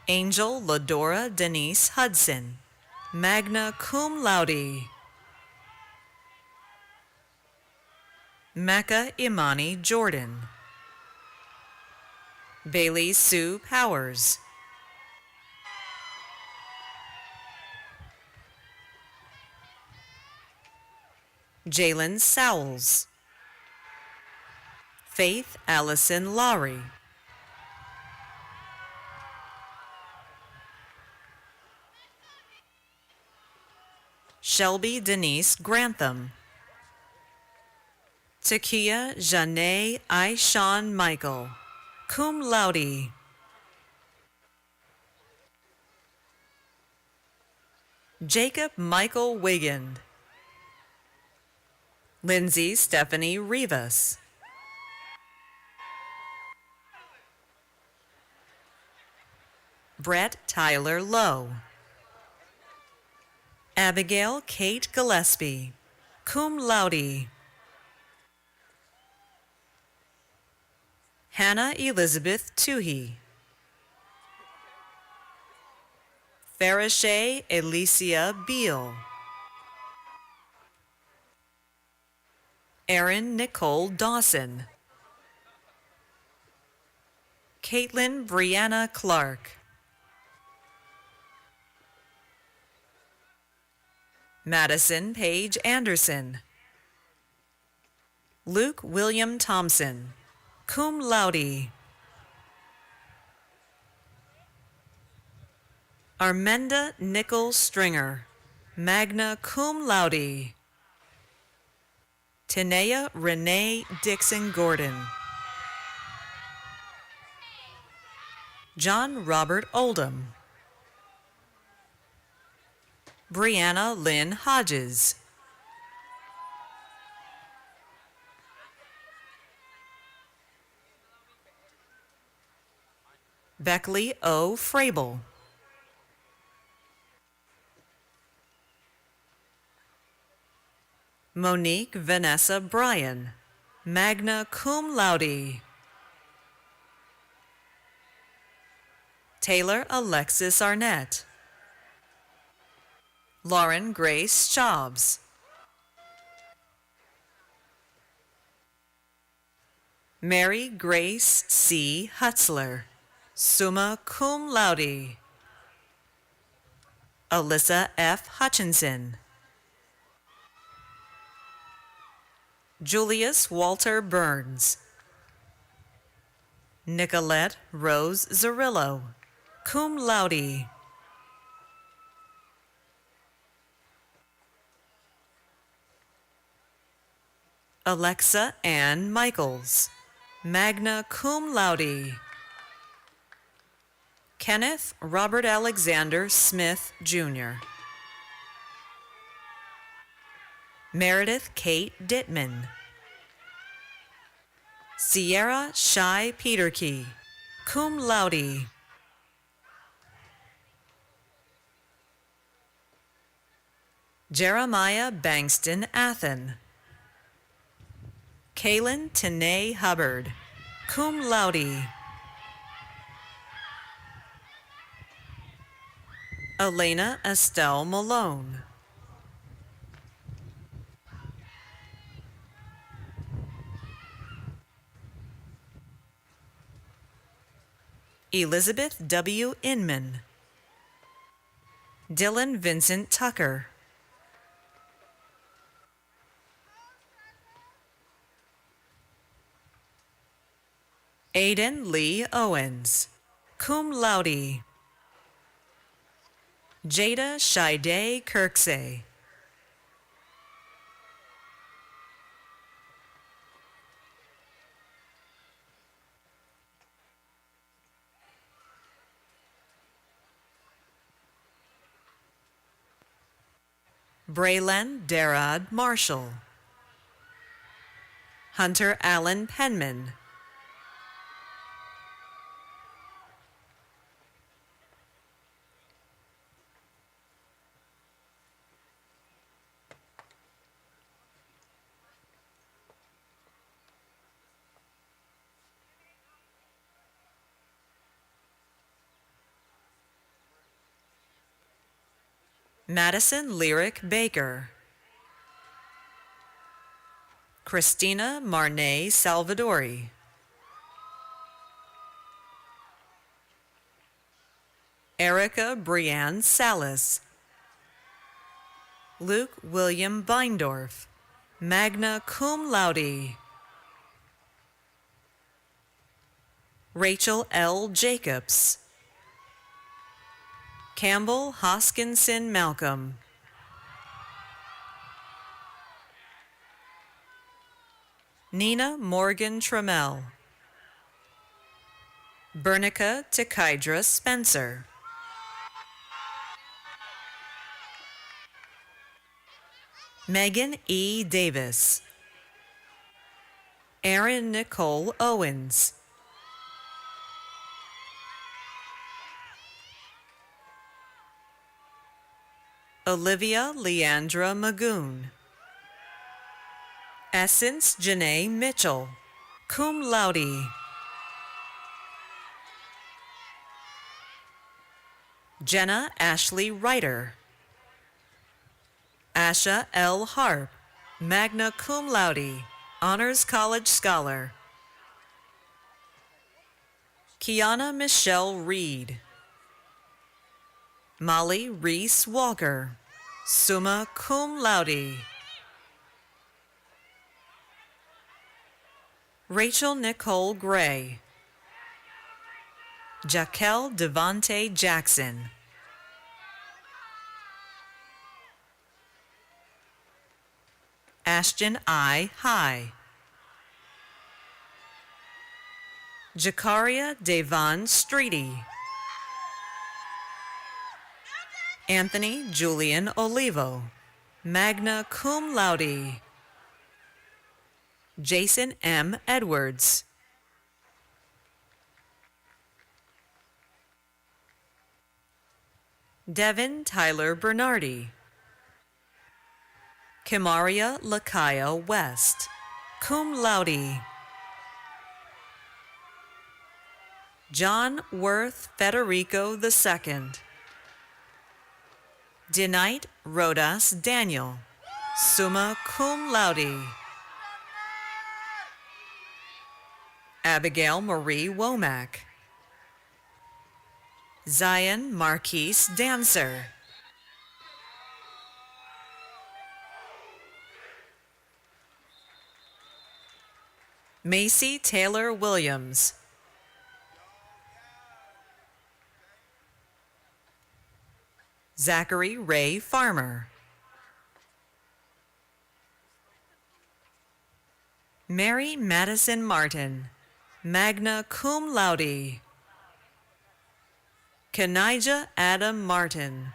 Angel Ladora Denise Hudson, magna cum laude. Mecca Imani Jordan. Bailey Sue Powers. Jalen Sowles. Faith Allison Lowry. Shelby Denise Grantham. Takia Janae Aishan Michael, cum laude. Jacob Michael Wiggin. Lindsay Stephanie Rivas. Brett Tyler Lowe. Abigail Kate Gillespie, cum laude. Hannah Elizabeth Toohey. Farishay Alicia Beal. Erin Nicole Dawson. Caitlin Brianna Clark. Madison Paige Anderson. Luke William Thompson, cum laude. Armenda Nicole Stringer, magna cum laude. Tanea Renee Dixon Gordon. John Robert Oldham. Brianna Lynn Hodges. Beckley O. Frable. Monique Vanessa Bryan, magna cum laude. Taylor Alexis Arnett. Lauren Grace Schaubs. Mary Grace C. Hutzler, summa cum laude. Alyssa F. Hutchinson. Julius Walter Burns. Nicolette Rose Zarillo, cum laude. Alexa Ann Michaels, magna cum laude. Kenneth Robert Alexander Smith, Jr. Meredith Kate Dittman. Sierra Shai Peterkey, cum laude. Jeremiah Bankston Athen. Kaylin Tanae Hubbard, cum laude. Elena Estelle Malone. Elizabeth W. Inman. Dylan Vincent Tucker. Aiden Lee Owens, cum laude. Jada Shide Kirksey. Braylon Darad Marshall. Hunter Allen Penman. Madison Lyric Baker. Christina Marnay Salvadori. Erica Brianne Salas. Luke William Beindorf, magna cum laude. Rachel L. Jacobs. Campbell Hoskinson Malcolm. Nina Morgan Trammell. Bernica Tekydra Spencer. Megan E. Davis. Erin Nicole Owens. Olivia Leandra Magoon. Essence Janae Mitchell, cum laude. Jenna Ashley Ryder. Asha L. Harp, magna cum laude, Honors College Scholar. Kiana Michelle Reed. Molly Reese Walker, summa cum laude. Rachel Nicole Gray. Jaquel Devonte Jackson. Ashton I. High. Jakaria Devon Streety. Anthony Julian Olivo, magna cum laude. Jason M. Edwards. Devin Tyler Bernardi. Kimaria Lakaya West, cum laude. John Worth Federico II. Denite Rodas Daniel, summa cum laude. Abigail Marie Womack. Zion Marquise Dancer. Macy Taylor Williams. Zachary Ray Farmer. Mary Madison Martin, magna cum laude. Kenija Adam Martin.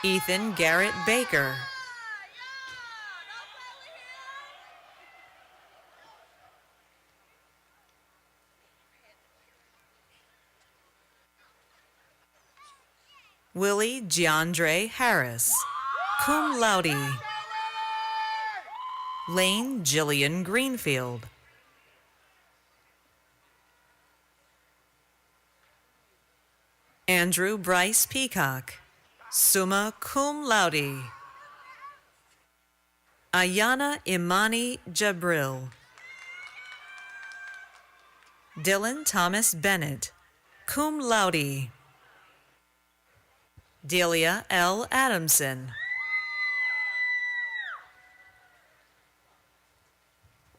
Ethan Garrett Baker. Willie Giandre Harris, cum laude. Lane Jillian Greenfield. Andrew Bryce Peacock, summa cum laude. Ayana Imani Jabril. Dylan Thomas Bennett, cum laude. Delia L. Adamson.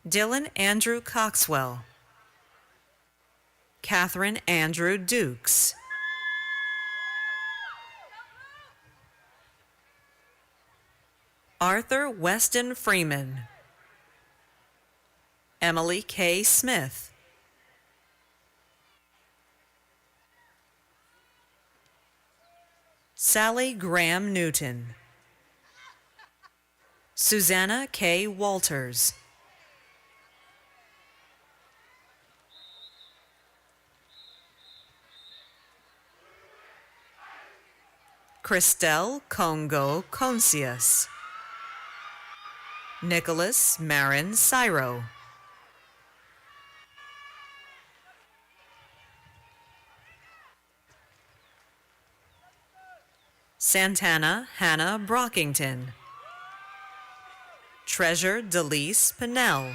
Dylan Andrew Coxwell. Catherine Andrew Dukes. Arthur Weston Freeman. Emily K. Smith. Sally Graham Newton. Susanna K. Walters. Christelle Congo Concius. Nicholas Marin Cyro. Santana Hannah Brockington. Treasure Delise Pinnell.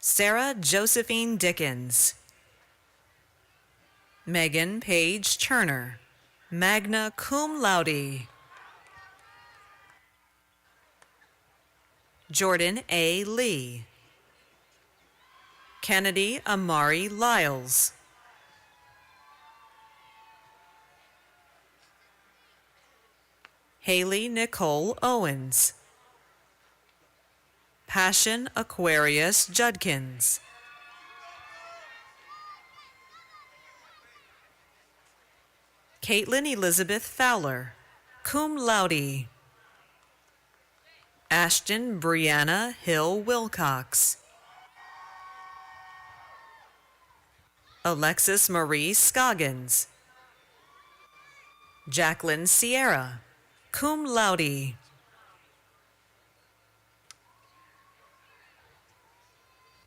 Sarah Josephine Dickens. Megan Page Turner, magna cum laude. Jordan A. Lee. Kennedy Amari Lyles. Haley Nicole Owens. Passion Aquarius Judkins. Caitlin Elizabeth Fowler, cum laude. Ashton Brianna Hill Wilcox. Alexis Marie Scoggins. Jacqueline Sierra, cum laude.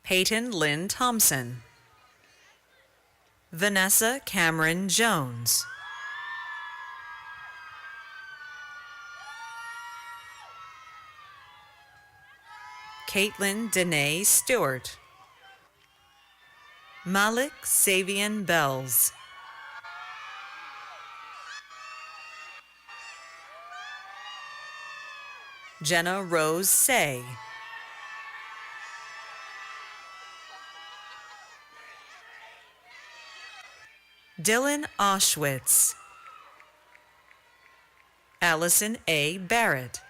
Peyton Lynn Thompson. Vanessa Cameron Jones. Caitlin Danae Stewart. Malik Savian Bells. Jenna Rose Say. Dylan Auschwitz. Allison A. Barrett.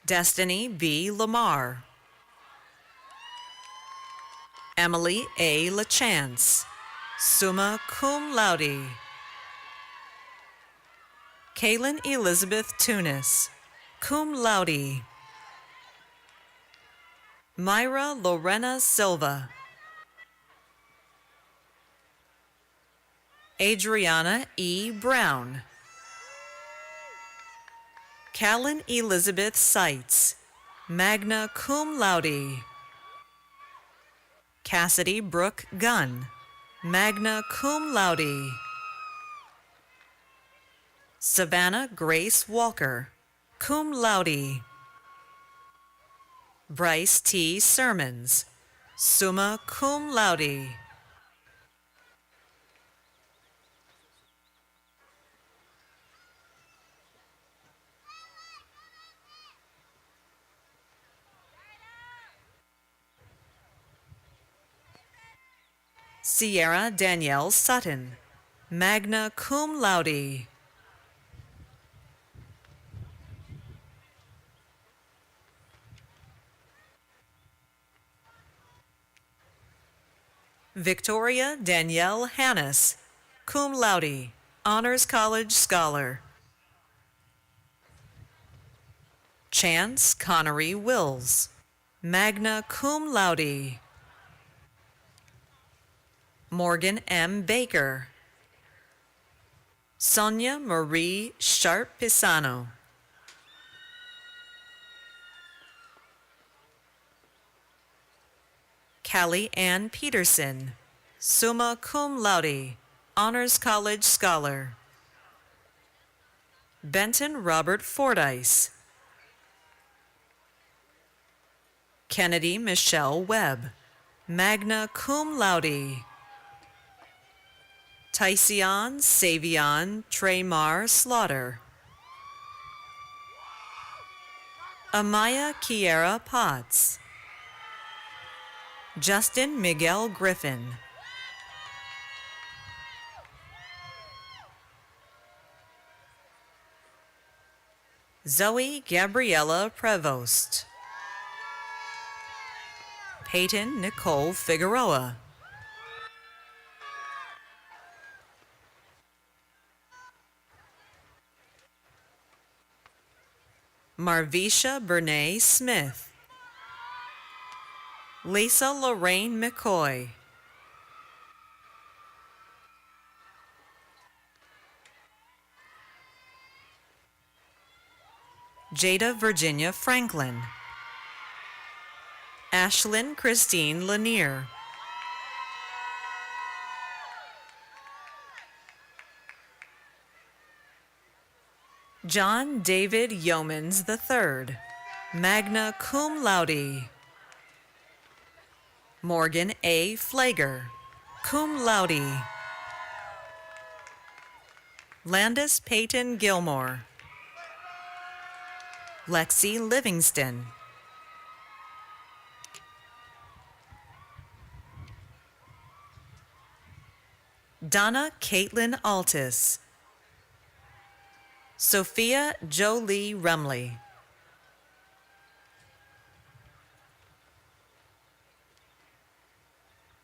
Destiny B. Lamar. Emily A. LaChance, summa cum laude. Kaylin Elizabeth Tunis, cum laude. Myra Lorena Silva. Adriana E. Brown. Callan Elizabeth Seitz, magna cum laude. Cassidy Brooke Gunn, magna cum laude. Savannah Grace Walker, cum laude. Bryce T. Sermons, summa cum laude. Sierra Danielle Sutton, magna cum laude. Victoria Danielle Hannes, cum laude, Honors College Scholar. Chance Connery Wills, magna cum laude. Morgan M. Baker. Sonia Marie Sharp Pisano. Callie Ann Peterson, summa cum laude, Honors College Scholar. Benton Robert Fordyce. Kennedy Michelle Webb, magna cum laude. Tysion Savion Traymar Slaughter. Amaya Kiera Potts. Justin Miguel Griffin. Zoe Gabriella Prevost. Peyton Nicole Figueroa. Marvisha Bernay Smith. Lisa Lorraine McCoy. Jada Virginia Franklin. Ashlyn Christine Lanier. John David Yeomans III, magna cum laude. Morgan A. Flager, cum laude. Landis Peyton Gilmore. Lexi Livingston. Donna Caitlin Altis. Sophia Jolie Rumley.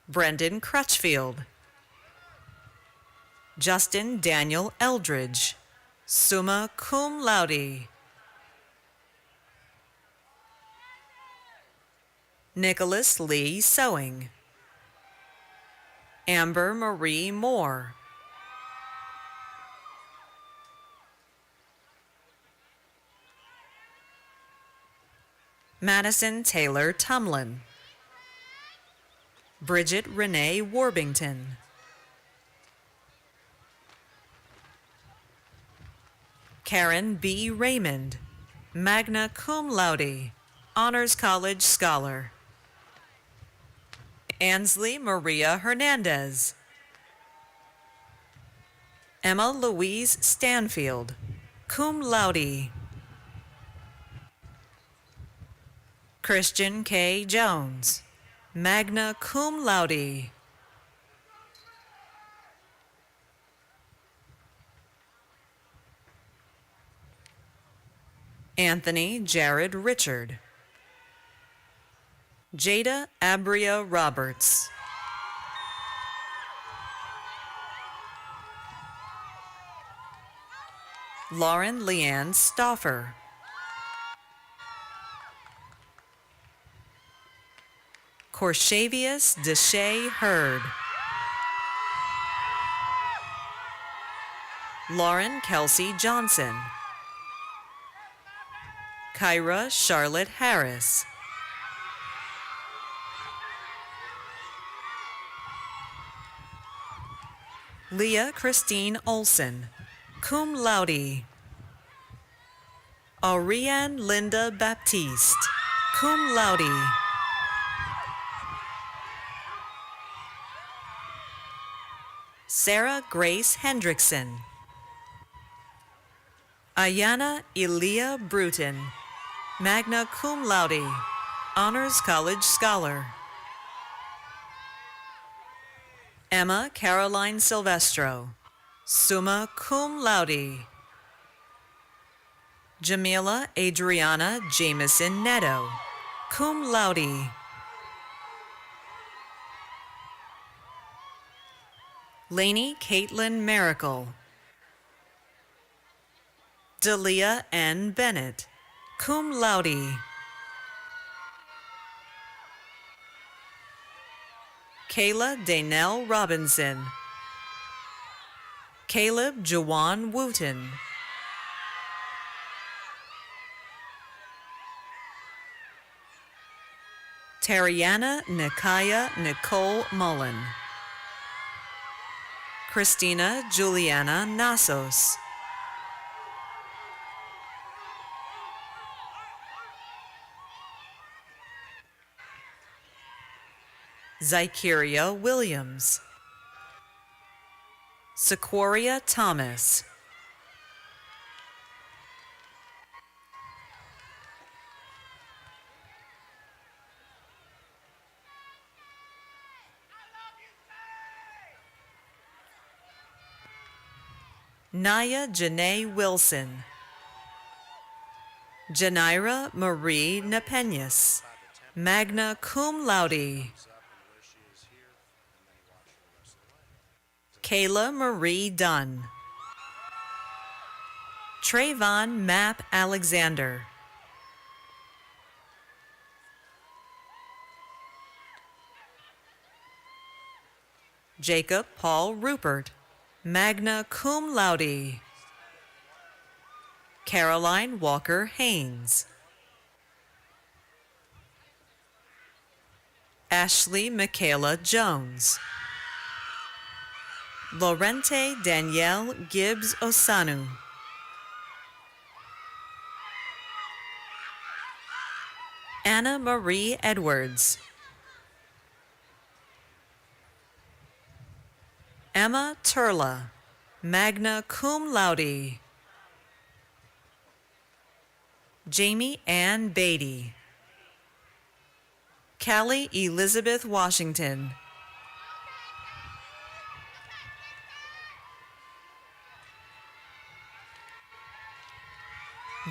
Brendan Crutchfield. Justin Daniel Eldridge, summa cum laude. Nicholas Lee Sewing. Amber Marie Moore. Madison Taylor Tumlin. Bridget Renee Warbington. Karen B. Raymond, magna cum laude, Honors College Scholar. Ansley Maria Hernandez. Emma Louise Stanfield, cum laude. Christian K. Jones, magna cum laude. Anthony Jared Richard. Jada Abria Roberts. Lauren Leanne Stauffer. Corshavius Deshay Hurd. Lauren Kelsey Johnson. Kyra Charlotte Harris. Leah Christine Olson, cum laude. Auriane Linda Baptiste, cum laude. Sarah Grace Hendrickson. Ayana Elia Bruton, magna cum laude, Honors College Scholar. Emma Caroline Silvestro, summa cum laude. Jamila Adriana Jameson Neto, cum laude. Lainey Caitlin Miracle. Dalia N. Bennett, cum laude. Kayla Danelle Robinson. Caleb Jawan Wooten. Tariana Nikaya Nicole Mullen. Christina Juliana Nasos. Zykeria Williams. Sequoria Thomas. Naya Janae Wilson. Janira Marie Napenas, magna cum laude. Kayla Marie Dunn. Trayvon Mapp Alexander. Jacob Paul Rupert, magna cum laude. Caroline Walker Haynes. Ashley Michaela Jones. Lorente Danielle Gibbs Osanu. Anna Marie Edwards. Emma Turla, magna cum laude. Jamie Ann Beatty. Callie Elizabeth Washington.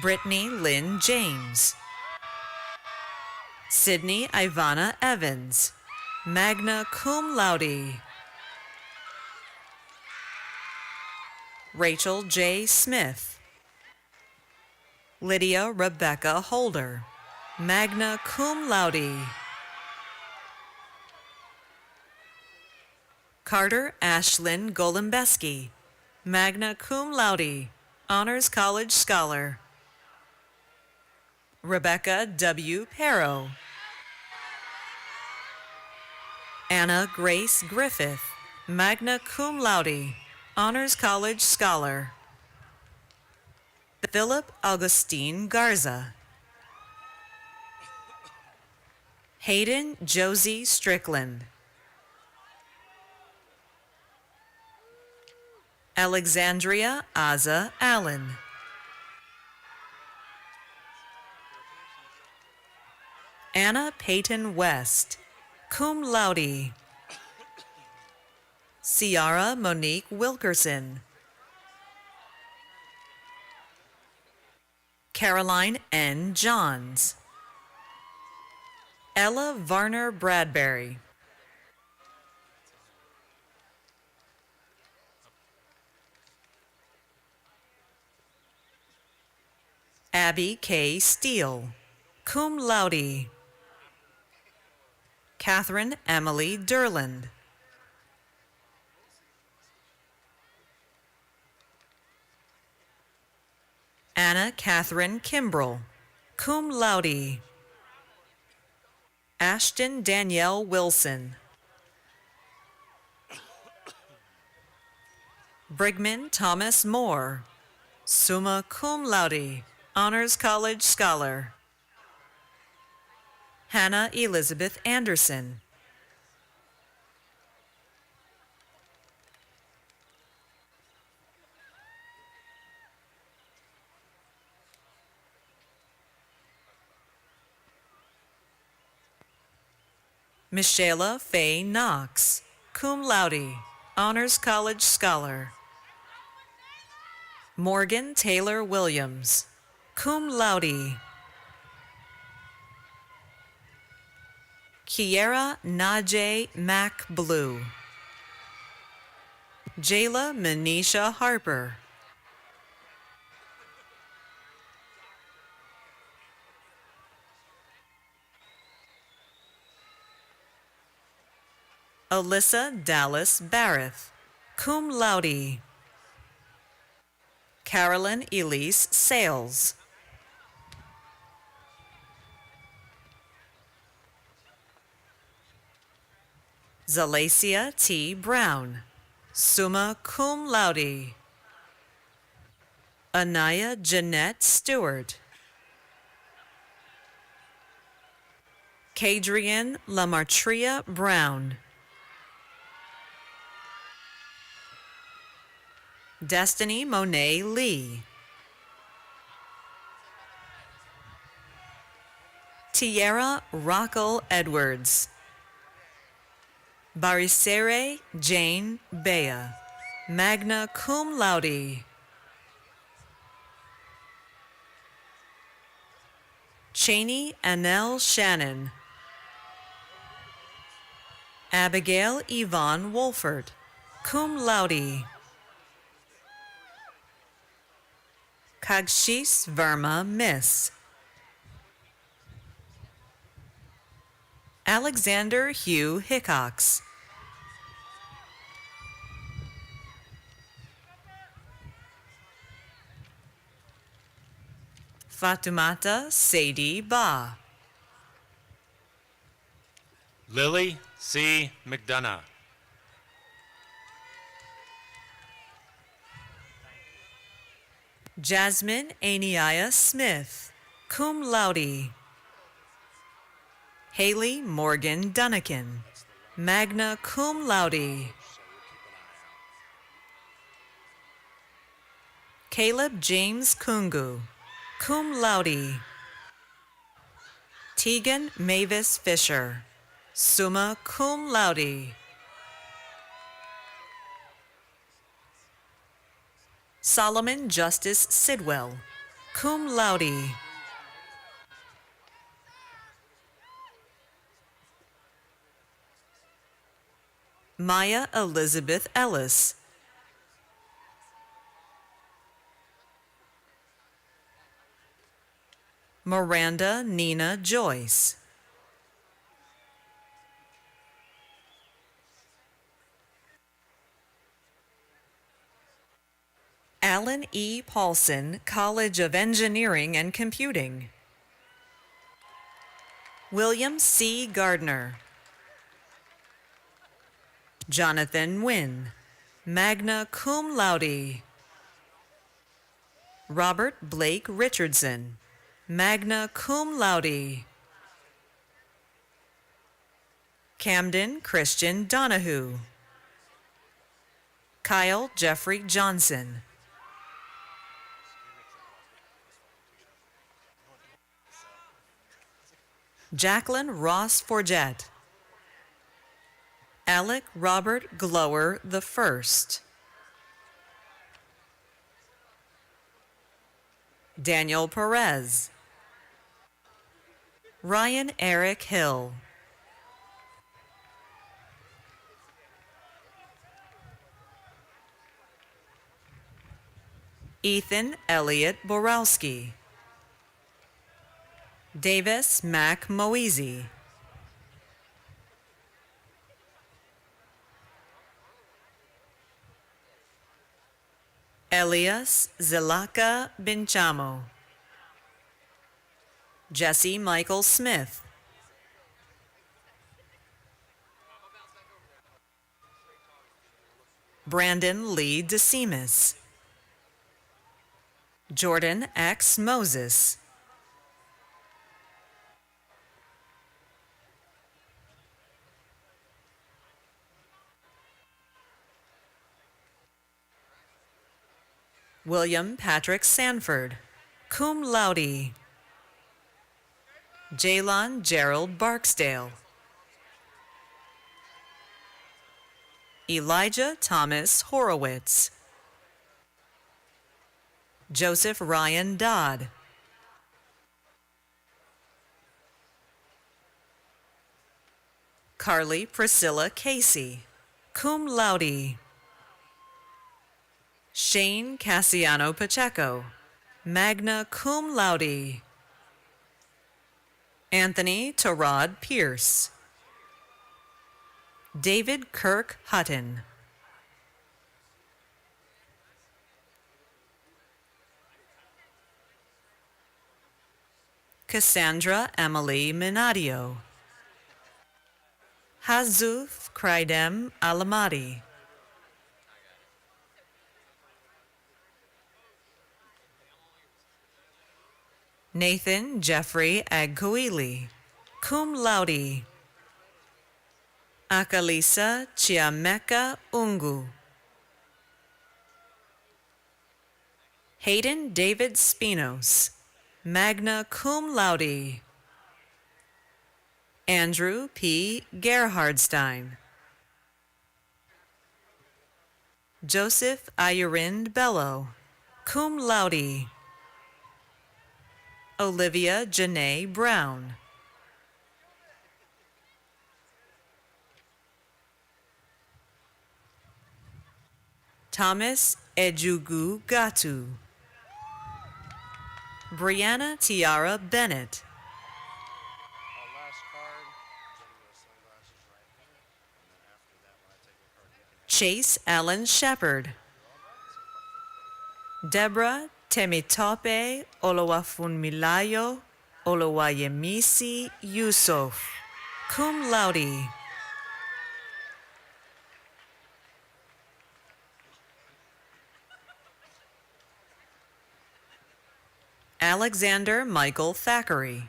Brittany Lynn James. Sydney Ivana Evans, magna cum laude. Rachel J. Smith. Lydia Rebecca Holder, magna cum laude. Carter Ashlyn Golembeski, magna cum laude, Honors College Scholar. Rebecca W. Perro. Anna Grace Griffith, magna cum laude, Honors College Scholar. Philip Augustine Garza. Hayden Josie Strickland. Alexandria Aza Allen. Anna Peyton West, cum laude. Ciara Monique Wilkerson. Caroline N. Johns. Ella Varner Bradbury. Abby K. Steele, cum laude. Catherine Emily Derland. Anna Catherine Kimbrell, cum laude. Ashton Danielle Wilson. Brigman Thomas Moore, summa cum laude, Honors College Scholar. Hannah Elizabeth Anderson. Michaela Faye Knox, cum laude, Honors College Scholar. Morgan Taylor Williams, cum laude. Kiera Najee Mac Blue. Jayla Manisha Harper. Alyssa Dallas Barrett, cum laude. Carolyn Elise Sales. Zalacia T. Brown, summa cum laude. Anaya Jeanette Stewart. Kadrian Lamartria Brown. Destiny Monet Lee. Tierra Rockel Edwards. Barisere Jane Bea, magna cum laude. Cheney Annelle Shannon. Abigail Yvonne Wolford, cum laude. Kagshis Verma Miss. Alexander Hugh Hickox. Fatumata Sadie Ba. Lily C. McDonough. Jasmine Aniaya Smith, cum laude. Haley Morgan Dunnican, magna cum laude. Caleb James Kungu, cum laude. Tegan Mavis Fisher, summa cum laude. Solomon Justice Sidwell, cum laude. Maya Elizabeth Ellis. Miranda Nina Joyce. Alan E. Paulson, College of Engineering and Computing. William C. Gardner. Jonathan Nguyen, magna cum laude. Robert Blake Richardson, magna cum laude. Camden Christian Donahue. Kyle Jeffrey Johnson. Jacqueline Ross Forget. Alec Robert Glower I. Daniel Perez. Ryan Eric Hill. Ethan Elliott Borowski. Davis Mac Moeasy. Elias Zelaka Binchamo. Jesse Michael Smith. Brandon Lee DeSemis. Jordan X. Moses. William Patrick Sanford, cum laude. Jalon Gerald Barksdale. Elijah Thomas Horowitz. Joseph Ryan Dodd. Carly Priscilla Casey, cum laude. Shane Cassiano Pacheco, magna cum laude. Anthony Tarod Pierce. David Kirk Hutton. Cassandra Emily Minadio. Hazuf Kraidem Alamadi. Nathan Jeffrey Agkoili, cum laude. Akalisa Chiameka Ungu. Hayden David Spinos, magna cum laude. Andrew P. Gerhardstein. Joseph Ayurind Bello, cum laude. Olivia Janae Brown. Thomas Ejugu Gatu. Brianna Tiara Bennett. Chase Allen Shepard. Deborah Temitope Olowafunmilayo Olowayemisi Yusuf, cum laude. Alexander Michael Thackeray.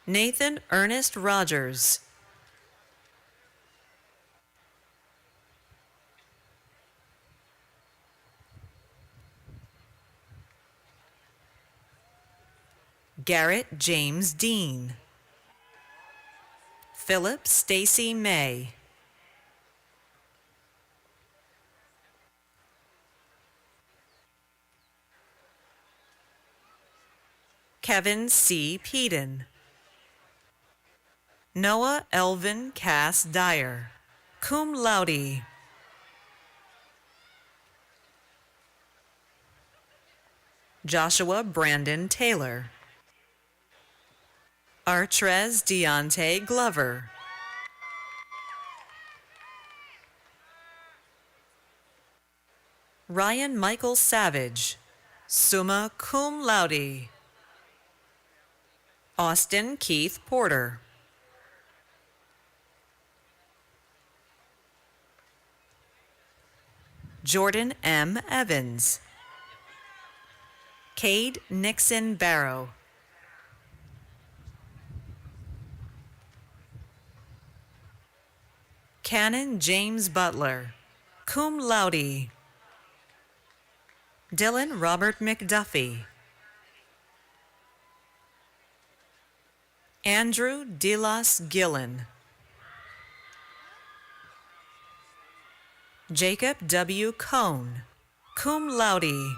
Nathan Ernest Rogers. Garrett James Dean. Philip Stacy May. Kevin C. Peden. Noah Elvin Cass Dyer, cum laude. Joshua Brandon Taylor. Artrez Deontay Glover. Ryan Michael Savage, summa cum laude. Austin Keith Porter. Jordan M. Evans. Cade Nixon Barrow. Canon James Butler, cum laude. Dylan Robert McDuffie. Andrew Delas Gillen. Jacob W. Cohn, cum laude.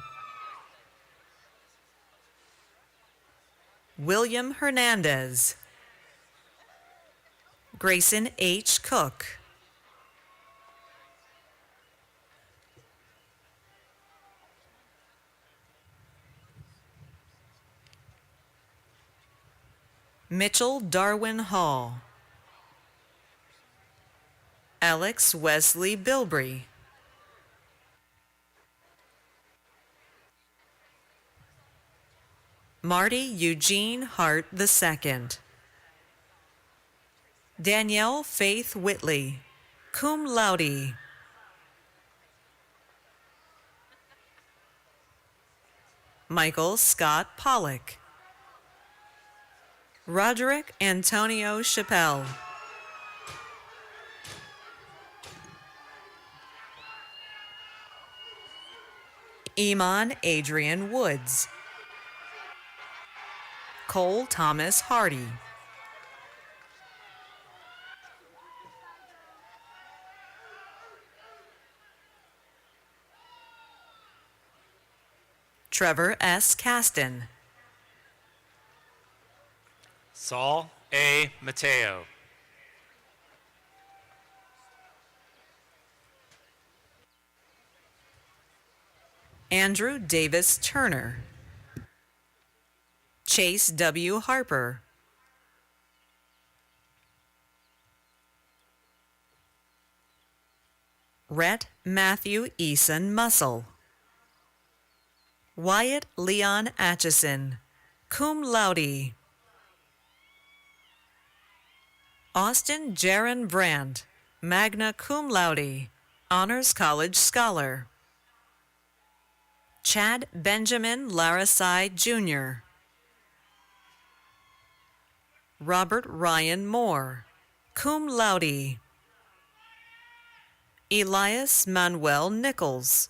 William Hernandez. Grayson H. Cook. Mitchell Darwin Hall. Alex Wesley Bilbrey. Marty Eugene Hart II. Danielle Faith Whitley, cum laude. Michael Scott Pollock. Roderick Antonio Chappelle. Iman Adrian Woods. Cole Thomas Hardy. Trevor S. Caston. Saul A. Mateo. Andrew Davis Turner. Chase W. Harper. Rhett Matthew Eason Muscle. Wyatt Leon Atchison, cum laude. Austin Jaron Brandt, magna cum laude, Honors College Scholar. Chad Benjamin Larisai Jr. Robert Ryan Moore, cum laude. Elias Manuel Nichols.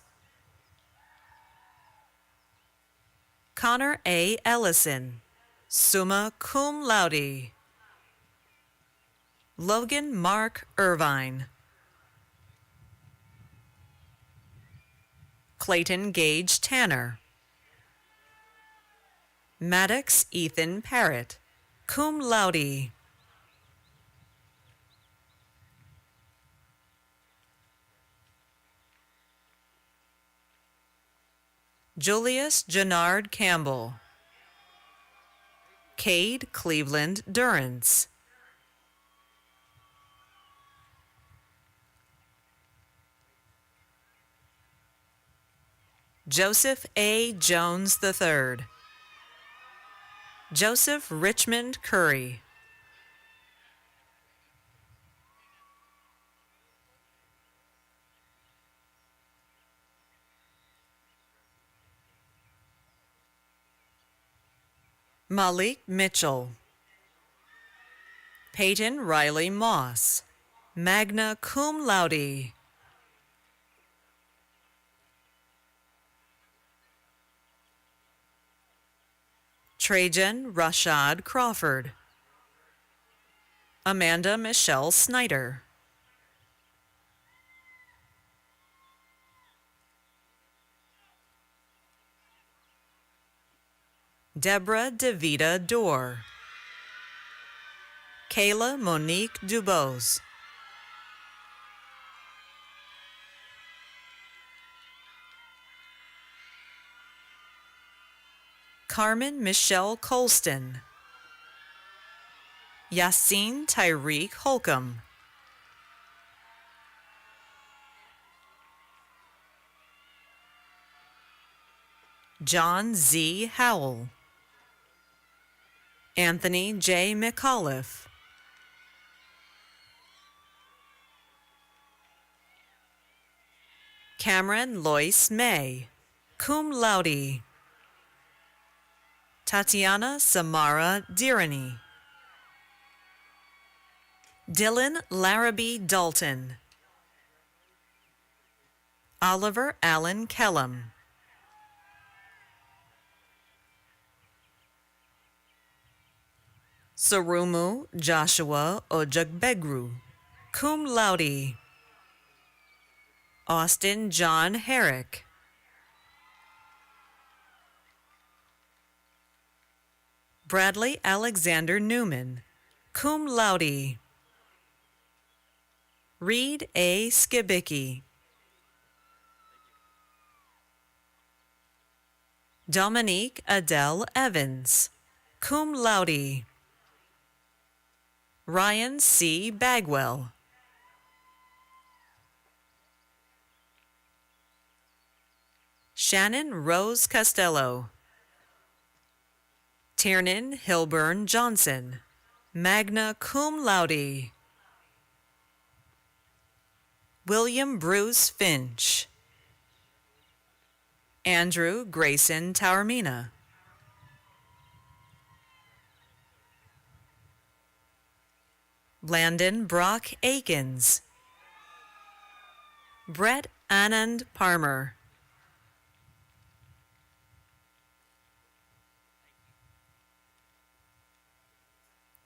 Connor A. Ellison, summa cum laude. Logan Mark Irvine. Clayton Gage Tanner. Maddox Ethan Parrott, cum laude. Julius Jannard Campbell. Cade Cleveland Durrance. Joseph A. Jones III. Joseph Richmond Curry. Malik Mitchell. Peyton Riley Moss, magna cum laude. Trajan Rashad Crawford. Amanda Michelle Snyder. Deborah DeVita Dorr. Kayla Monique Dubose. Carmen Michelle Colston. Yassine Tyreek Holcomb. John Z. Howell, Anthony J. McAuliffe, Cameron Lois May, cum laude. Tatiana Samara Dirani, Dylan Larrabee Dalton, Oliver Allen Kellum, Sarumu Joshua Ojagbegru, cum laude. Austin John Herrick, Bradley Alexander Newman, cum laude. Reed A. Skibicki, Dominique Adele Evans, cum laude. Ryan C. Bagwell, Shannon Rose Costello, Tiernan Hilburn Johnson, magna cum laude. William Bruce Finch, Andrew Grayson Taormina, Blandon Brock Akins, Brett Anand Parmer,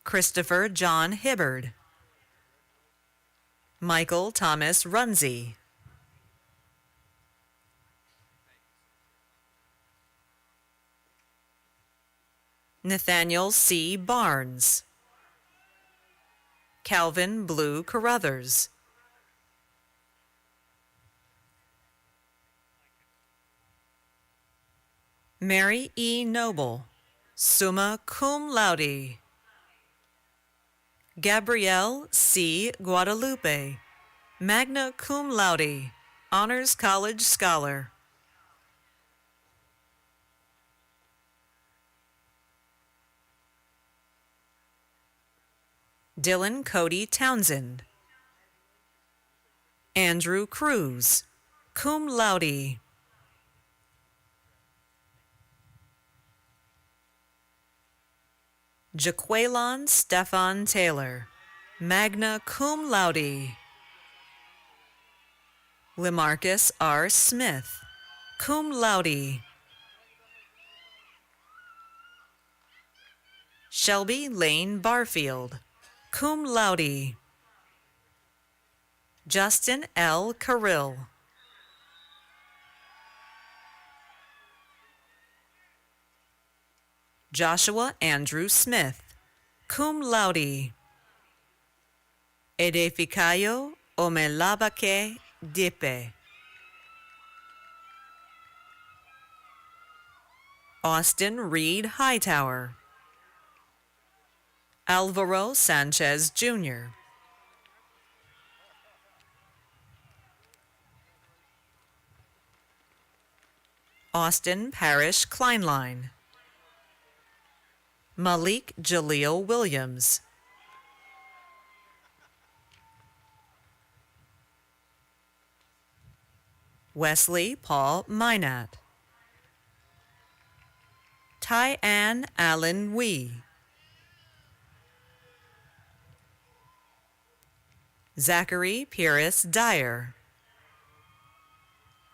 Christopher John Hibbard, Michael Thomas Runzie, Nathaniel C. Barnes, Calvin Blue Carruthers, Mary E. Noble, summa cum laude. Gabrielle C. Guadalupe, magna cum laude, Honors College Scholar. Dylan Cody Townsend, Andrew Cruz, cum laude. Jaquelon Stefan Taylor, magna cum laude. Lemarcus R. Smith, cum laude. Shelby Lane Barfield, cum laude. Justin L. Carrill, Joshua Andrew Smith, cum laude. Edificayo Omelabake Dipe, Austin Reed Hightower, Alvaro Sanchez Jr., Austin Parrish Kleinlein, Malik Jaleel Williams, Wesley Paul Minat, Tyann Allen Wee, Zachary Pierce Dyer,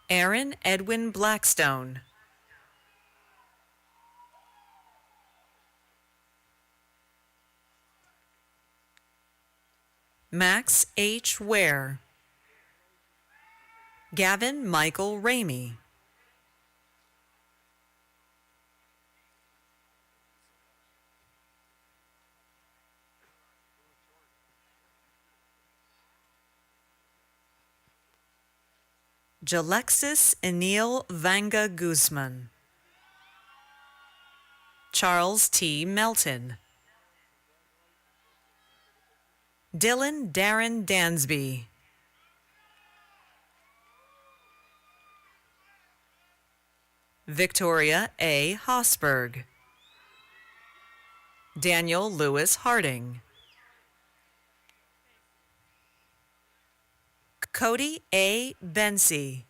Aaron Edwin Blackstone, Max H. Ware, Gavin Michael Ramey, Jalexis Enil Vanga Guzman, Charles T. Melton, Dylan Darren Dansby, Victoria A. Hosberg, Daniel Lewis Harding, Cody A. Bensi,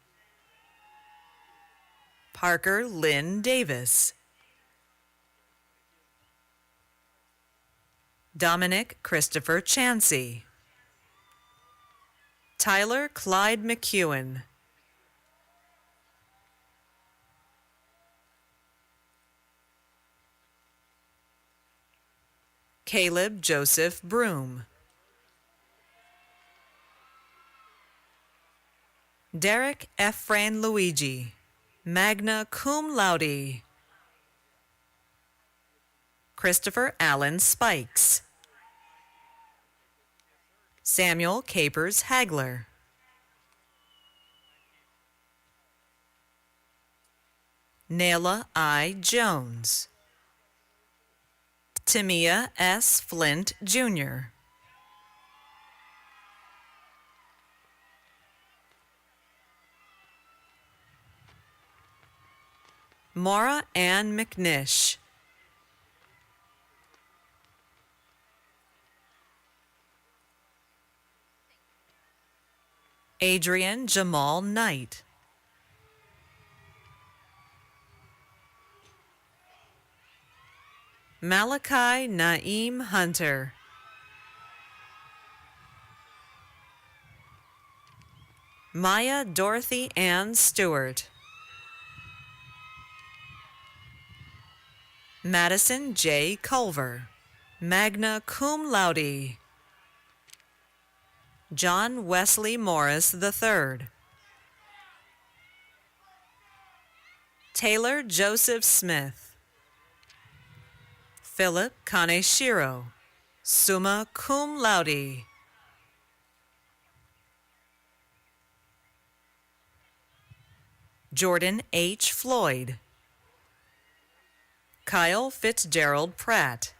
Parker Lynn Davis, Dominic Christopher Chansey, Tyler Clyde McEwen, Caleb Joseph Broom, Derek Efrain Luigi, magna cum laude, Christopher Allen Spikes, Samuel Capers Hagler, Nayla I. Jones, Timea S. Flint, Jr., Maura Ann McNish, Adrian Jamal Knight, Malachi Naeem Hunter, Maya Dorothy Ann Stewart, Madison J. Culver, magna cum laude, John Wesley Morris III, Taylor Joseph Smith, Philip Kaneshiro, summa cum laude, Jordan H. Floyd, Kyle Fitzgerald Pratt,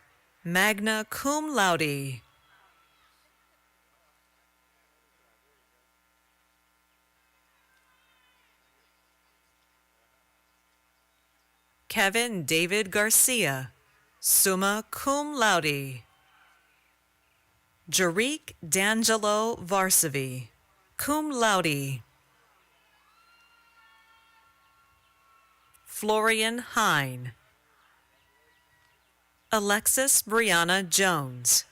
magna cum laude, Kevin David Garcia, summa cum laude, Jariq D'Angelo Varsavi, cum laude, Florian Hine, Alexis Brianna Jones,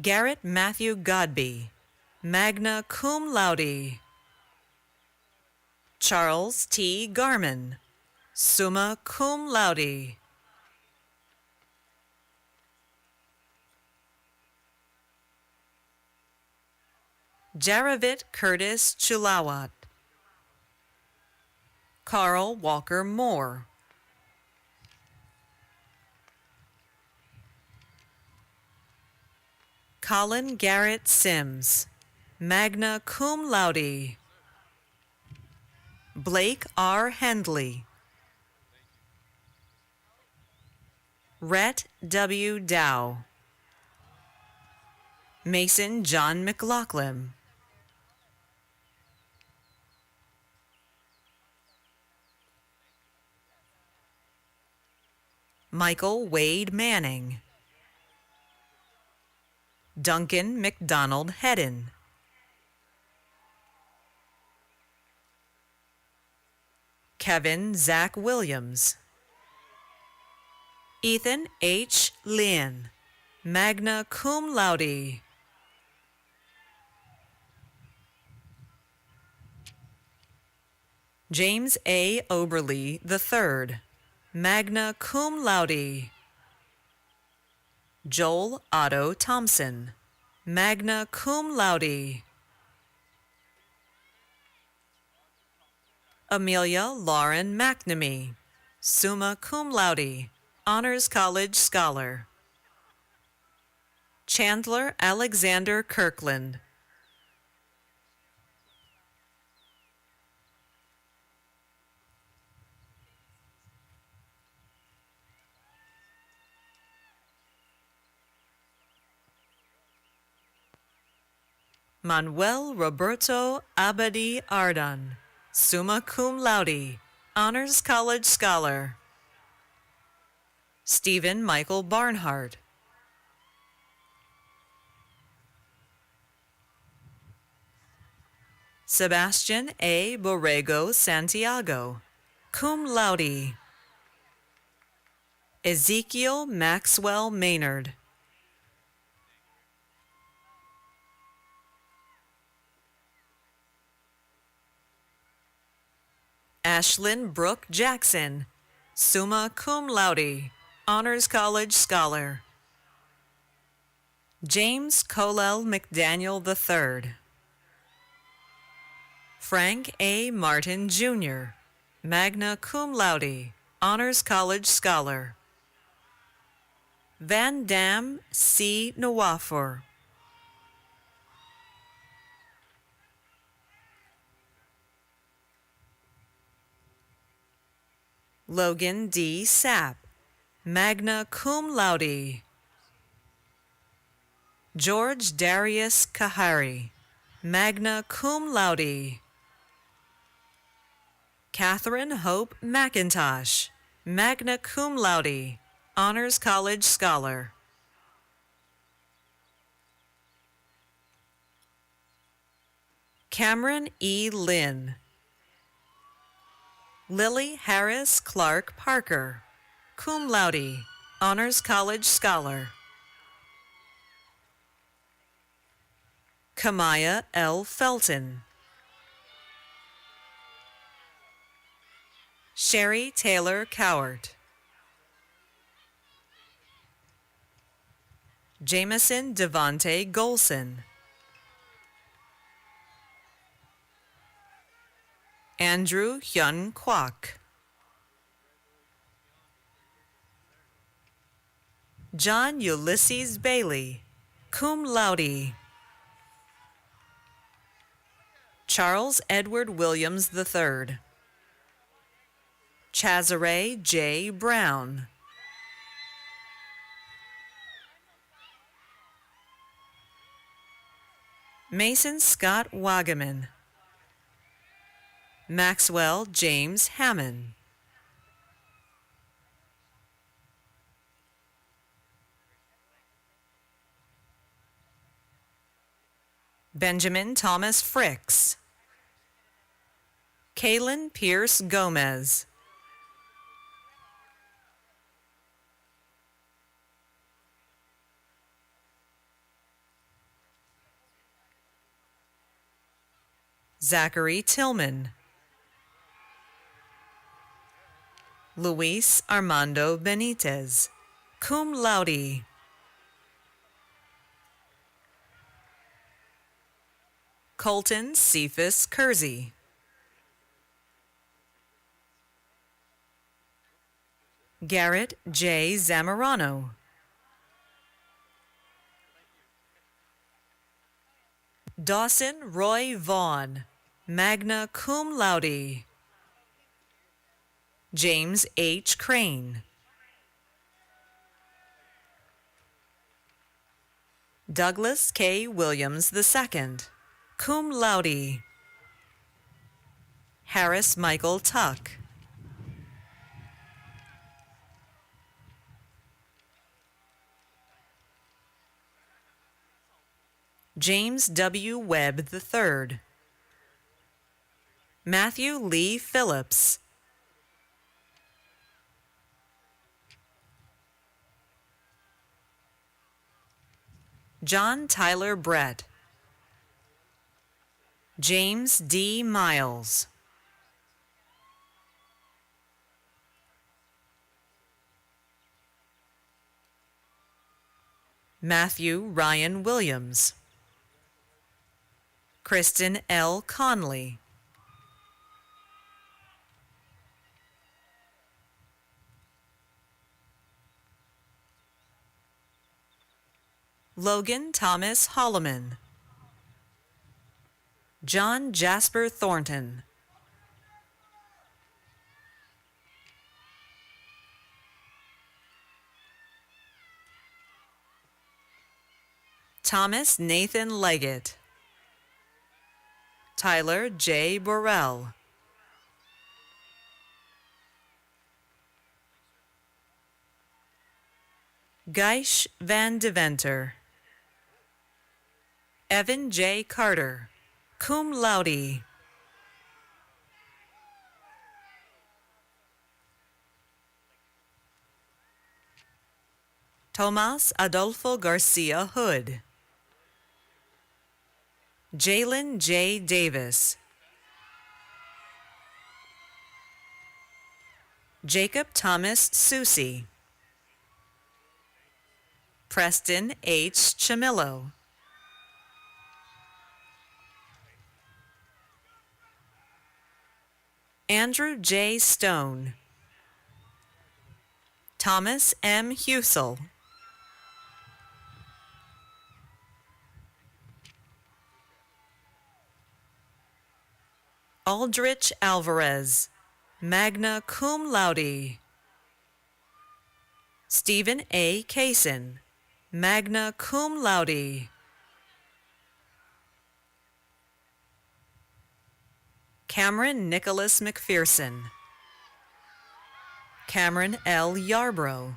Garrett Matthew Godby, magna cum laude, Charles T. Garman, summa cum laude, Jaravit Curtis Chulawat, Carl Walker Moore, Colin Garrett Sims, magna cum laude, Blake R. Hendley, Rhett W. Dow, Mason John McLaughlin, Michael Wade Manning, Duncan McDonald Hedden, Kevin Zach Williams, Ethan H. Lynn, magna cum laude, James A. Oberly III, magna cum laude, Joel Otto Thompson, magna cum laude, Amelia Lauren McNamee, summa cum laude, Honors College Scholar, Chandler Alexander Kirkland, Manuel Roberto Abadi Ardan, summa cum laude, Honors College Scholar. Stephen Michael Barnhart. Sebastian A. Borrego Santiago, cum laude. Ezekiel Maxwell Maynard. Ashlyn Brooke Jackson, summa cum laude, Honors College Scholar. James Colel McDaniel III. Frank A. Martin Jr., magna cum laude, Honors College Scholar. Van Dam C. Nwafor. Logan D. Sapp, magna cum laude. George Darius Kahari, magna cum laude. Catherine Hope McIntosh, magna cum laude, Honors College Scholar. Cameron E. Lynn. Lily Harris Clark Parker, cum laude, Honors College Scholar. Kamaya L. Felton. Sherry Taylor Cowart. Jameson Devonte Golson. Andrew Hyun Kwok. John Ulysses Bailey, cum laude. Charles Edward Williams III. Chazare J. Brown. Mason Scott Wagaman. Maxwell James Hammond. Benjamin Thomas Fricks. Kaylin Pierce Gomez. Zachary Tillman. Luis Armando Benitez, cum laude. Colton Cephas Kersey. Garrett J. Zamorano. Dawson Roy Vaughn, magna cum laude. James H. Crane. Douglas K. Williams II, cum laude. Harris Michael Tuck. James W. Webb III. Matthew Lee Phillips. John Tyler Brett. James D. Miles. Matthew Ryan Williams. Kristen L. Conley. Logan Thomas Holloman. John Jasper Thornton. Thomas Nathan Leggett. Tyler J. Burrell. Geish Van Deventer. Evan J. Carter, cum laude. Tomas Adolfo Garcia Hood. Jalen J. Davis. Jacob Thomas Susi. Preston H. Chamillo. Andrew J. Stone. Thomas M. Husel. Aldrich Alvarez, magna cum laude. Stephen A. Kaysen, magna cum laude. Cameron Nicholas McPherson. Cameron L. Yarbrough.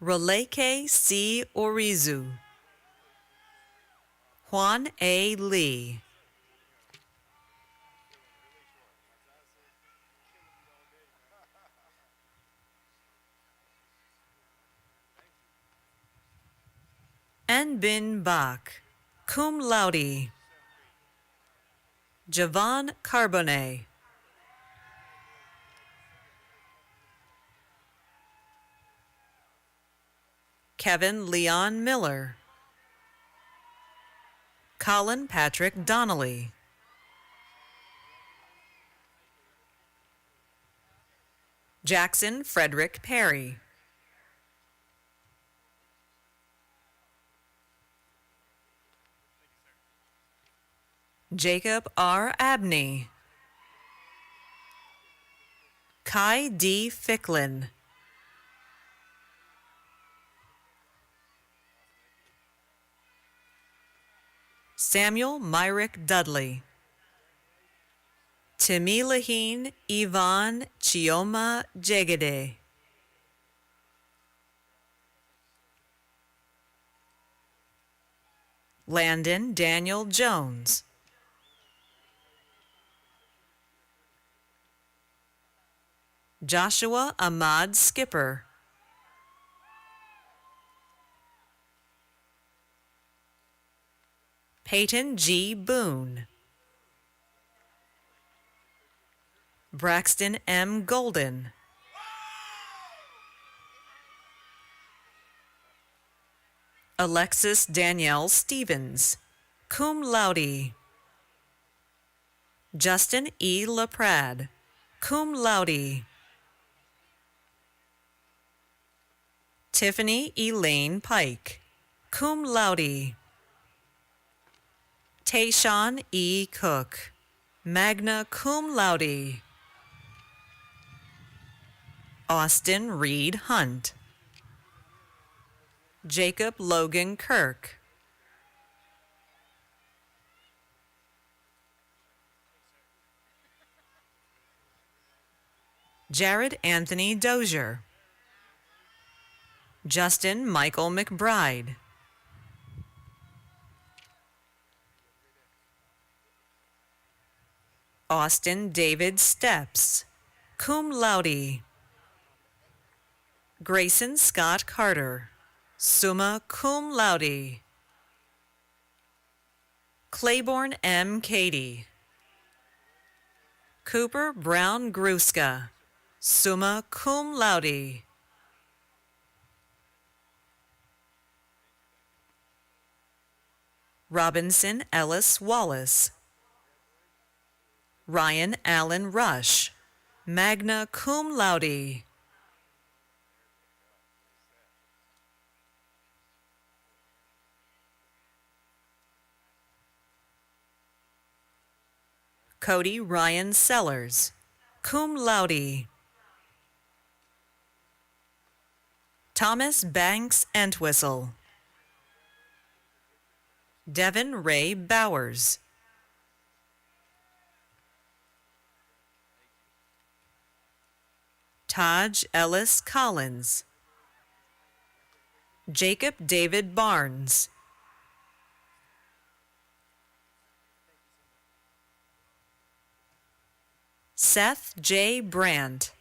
Roleke C. Orizu. Juan A. Lee. Bin Bach, cum laude. Javon Carbonet. Kevin Leon Miller. Colin Patrick Donnelly. Jackson Frederick Perry. Jacob R. Abney. Kai D. Ficklin. Samuel Myrick Dudley. Timilahin Ivan Chioma Jegede. Landon Daniel Jones. Joshua Ahmad Skipper. Peyton G. Boone. Braxton M. Golden. Alexis Danielle Stevens, cum laude. Justin E. LaPrade, cum laude. Tiffany Elaine Pike, cum laude. Tayshawn E. Cook, magna cum laude. Austin Reed Hunt. Jacob Logan Kirk. Jared Anthony Dozier. Justin Michael McBride. Austin David Steps, cum laude. Grayson Scott Carter, summa cum laude. Claiborne M. Cady. Cooper Brown Gruska, summa cum laude. Robinson Ellis Wallace. Ryan Allen Rush, magna cum laude. Cody Ryan Sellers, cum laude. Thomas Banks Entwistle. Devin Ray Bowers. Taj Ellis Collins. Jacob David Barnes. Seth J. Brandt,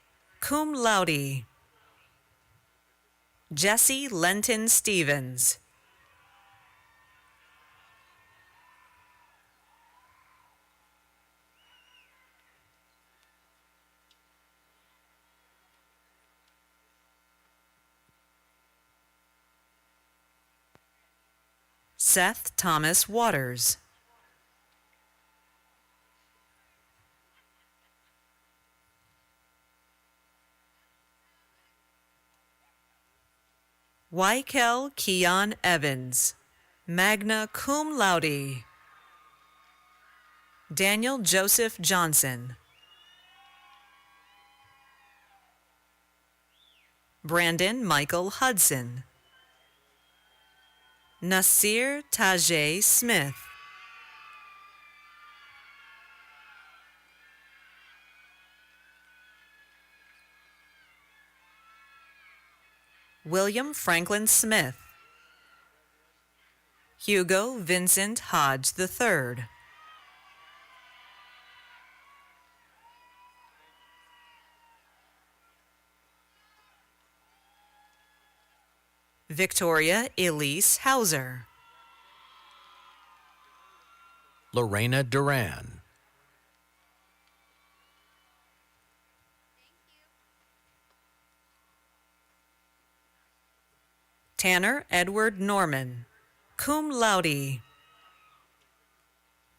cum laude. Jesse Lenton Stevens. Seth Thomas Waters. Wykel Keon Evans, magna cum laude. Daniel Joseph Johnson. Brandon Michael Hudson. Nasir Tajay Smith. William Franklin Smith. Hugo Vincent Hodge III. Victoria Elise Hauser. Lorena Duran. Tanner Edward Norman, cum laude.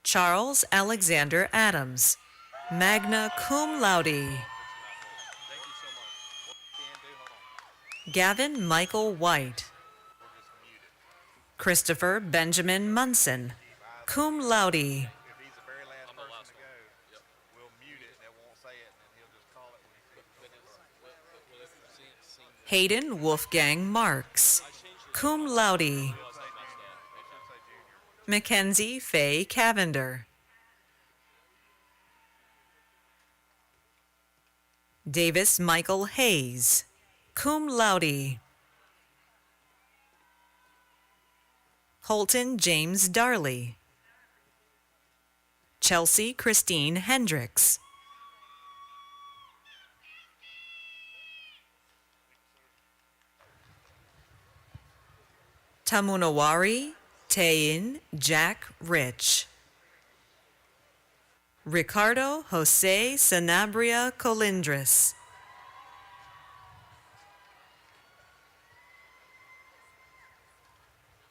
Charles Alexander Adams, magna cum laude. Gavin Michael White. Christopher Benjamin Munson, cum laude. Hayden Wolfgang Marks, cum laude. Mackenzie Faye Cavender. Davis Michael Hayes, cum laude. Holton James Darley. Chelsea Christine Hendricks. Tamunawari Tayin Jack Rich. Ricardo Jose Sanabria Colindres.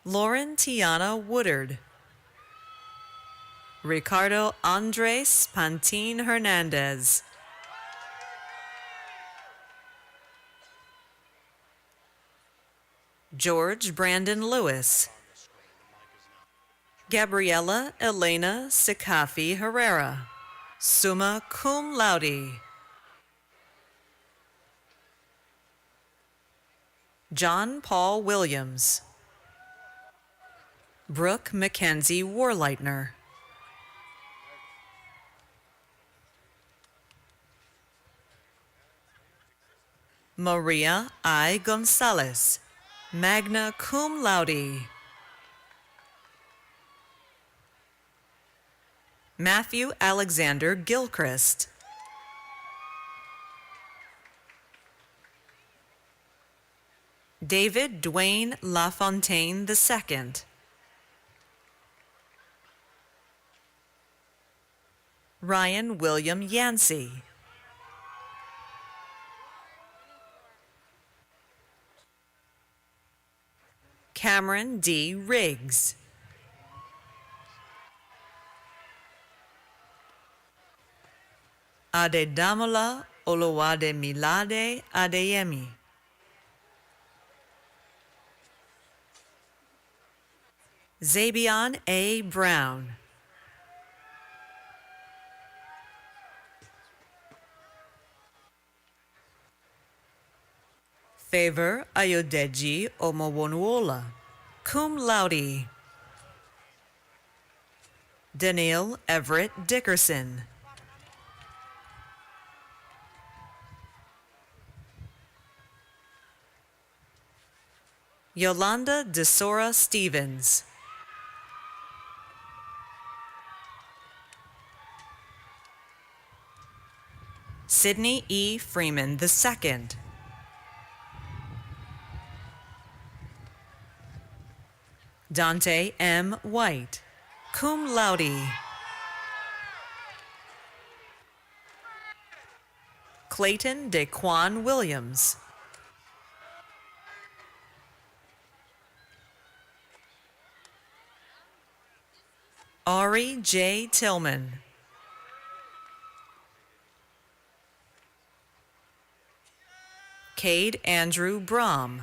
Lauren Tiana Woodard. Ricardo Andres Pantin Hernandez. George Brandon Lewis. Gabriela Elena Sikafi Herrera, summa cum laude. John Paul Williams. Brooke Mackenzie Warleitner. Maria I. Gonzalez, magna cum laude. Matthew Alexander Gilchrist. David Dwayne LaFontaine II. Ryan William Yancey. Cameron D. Riggs. Adedamola Oluwademilade Adeyemi. Zabion A. Brown. Favor Ayodeji Omowonuola, cum laude. Daniel Everett Dickerson. Yolanda DeSora Stevens. Sidney E. Freeman II. Dante M. White, cum laude. Clayton DeQuan Williams. Ari J. Tillman. Cade Andrew Brom,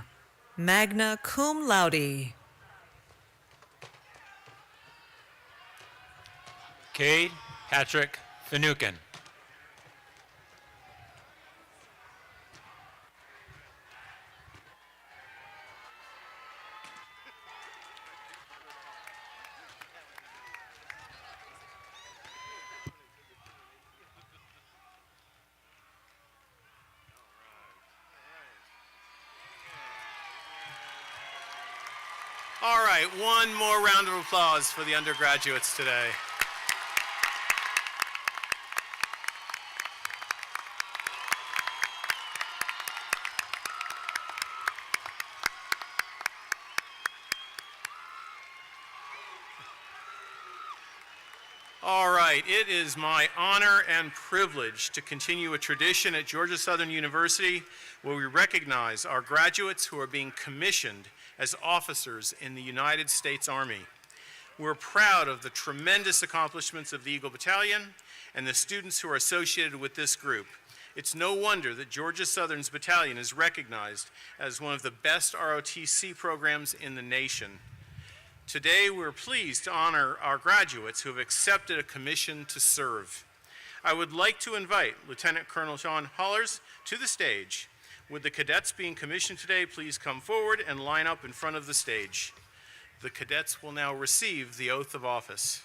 magna cum laude. Cade Patrick Finucane. All right, one more round of applause for the undergraduates today. All right, it is my honor and privilege to continue a tradition at Georgia Southern University where we recognize our graduates who are being commissioned as officers in the United States Army. We're proud of the tremendous accomplishments of the Eagle Battalion and the students who are associated with this group. It's no wonder that Georgia Southern's battalion is recognized as one of the best ROTC programs in the nation. Today, we're pleased to honor our graduates who have accepted a commission to serve. I would like to invite Lieutenant Colonel Sean Hollers to the stage. Would the cadets being commissioned today please come forward and line up in front of the stage? The cadets will now receive the oath of office.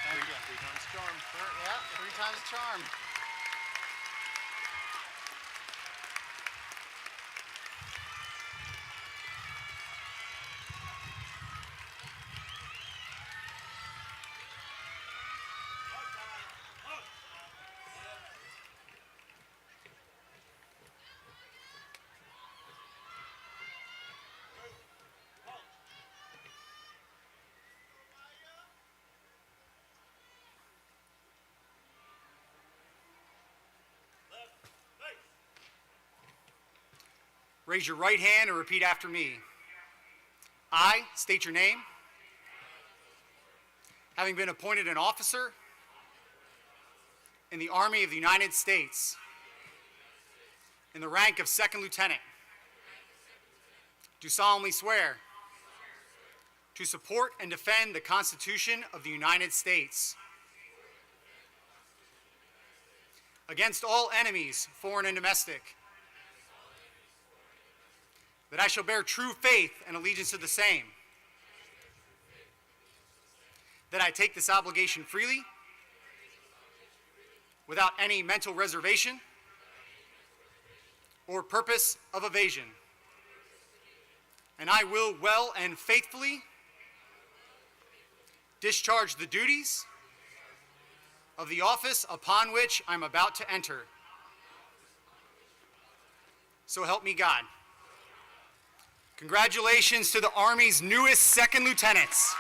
Thank you. Three times charm. Yeah, 3 times charm. Raise your right hand and repeat after me. I state your name. Having been appointed an officer in the Army of the United States in the rank of second lieutenant, do solemnly swear to support and defend the Constitution of the United States against all enemies, foreign and domestic, that I shall bear true faith and allegiance to the same, that I take this obligation freely, without any mental reservation or purpose of evasion, and I will well and faithfully discharge the duties of the office upon which I'm about to enter. So help me God. Congratulations to the Army's newest second lieutenants.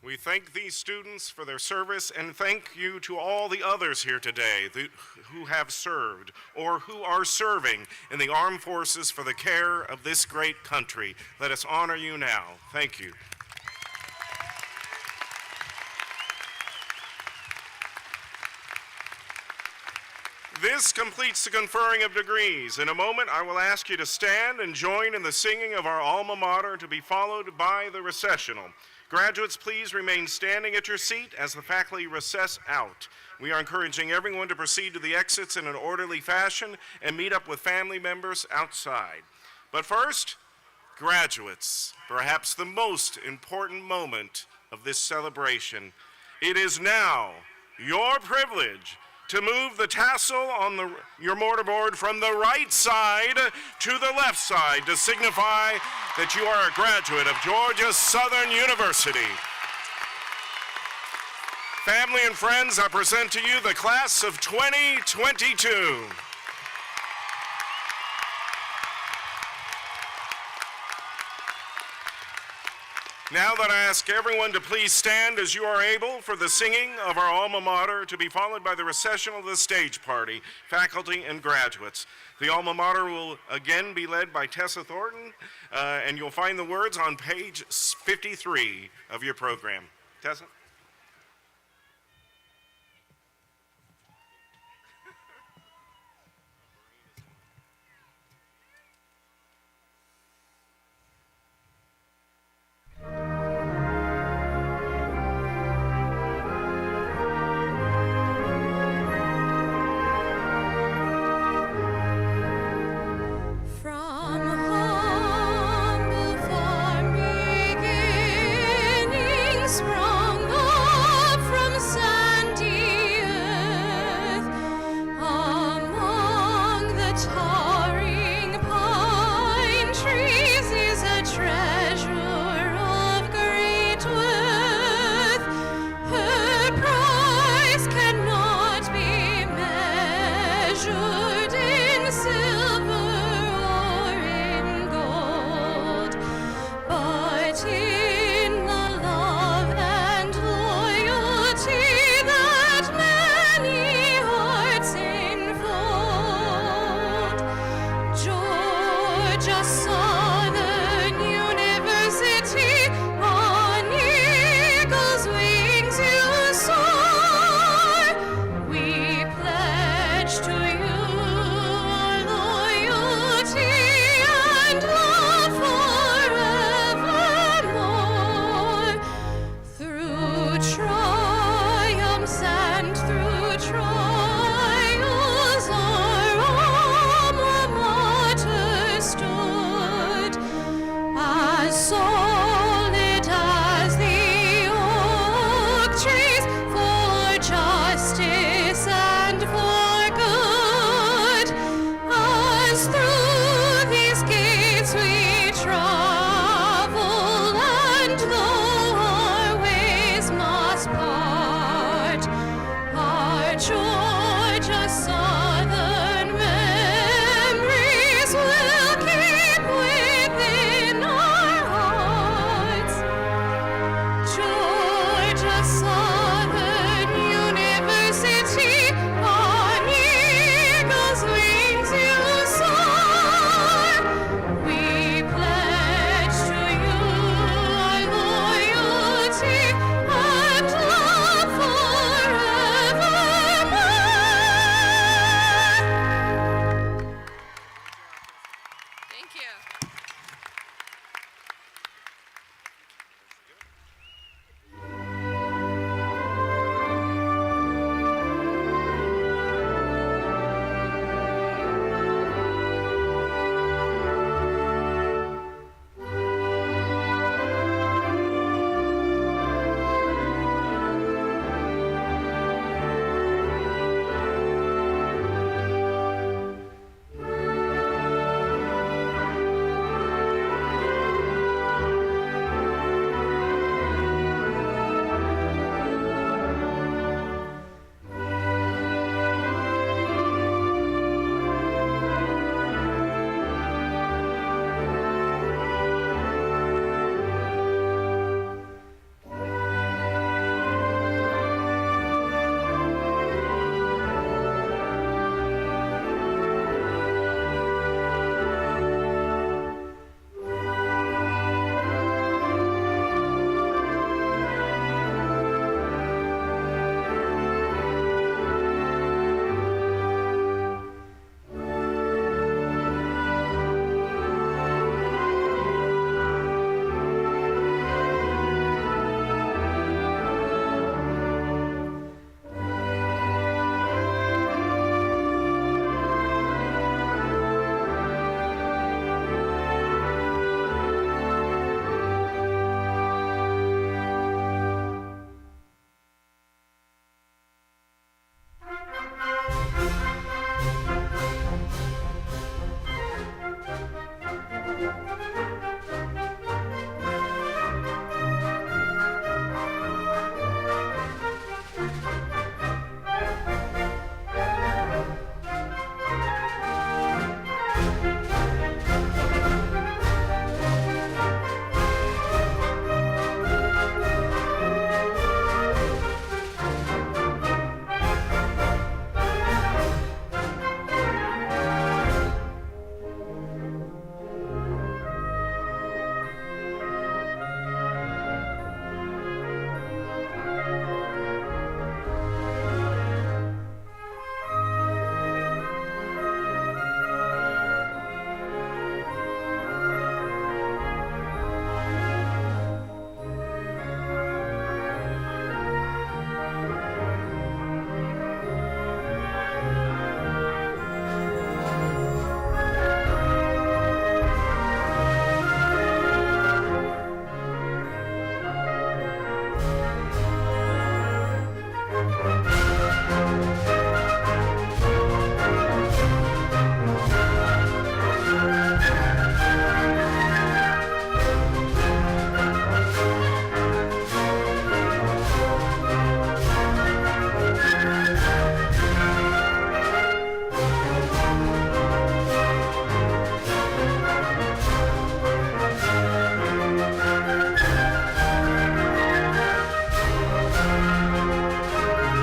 We thank these students for their service and thank you to all the others here today who have served or who are serving in the armed forces for the care of this great country. Let us honor you now. Thank you. This completes the conferring of degrees. In a moment, I will ask you to stand and join in the singing of our alma mater, to be followed by the recessional. Graduates, please remain standing at your seat as the faculty recess out. We are encouraging everyone to proceed to the exits in an orderly fashion and meet up with family members outside. But first, graduates, perhaps the most important moment of this celebration. It is now your privilege to move the tassel on your mortarboard from the right side to the left side to signify that you are a graduate of Georgia Southern University. Family and friends, I present to you the class of 2022. Now that I ask everyone to please stand as you are able for the singing of our alma mater, to be followed by the recessional of the stage party, faculty and graduates. The alma mater will again be led by Tessa Thornton, and you'll find the words on page 53 of your program. Tessa? So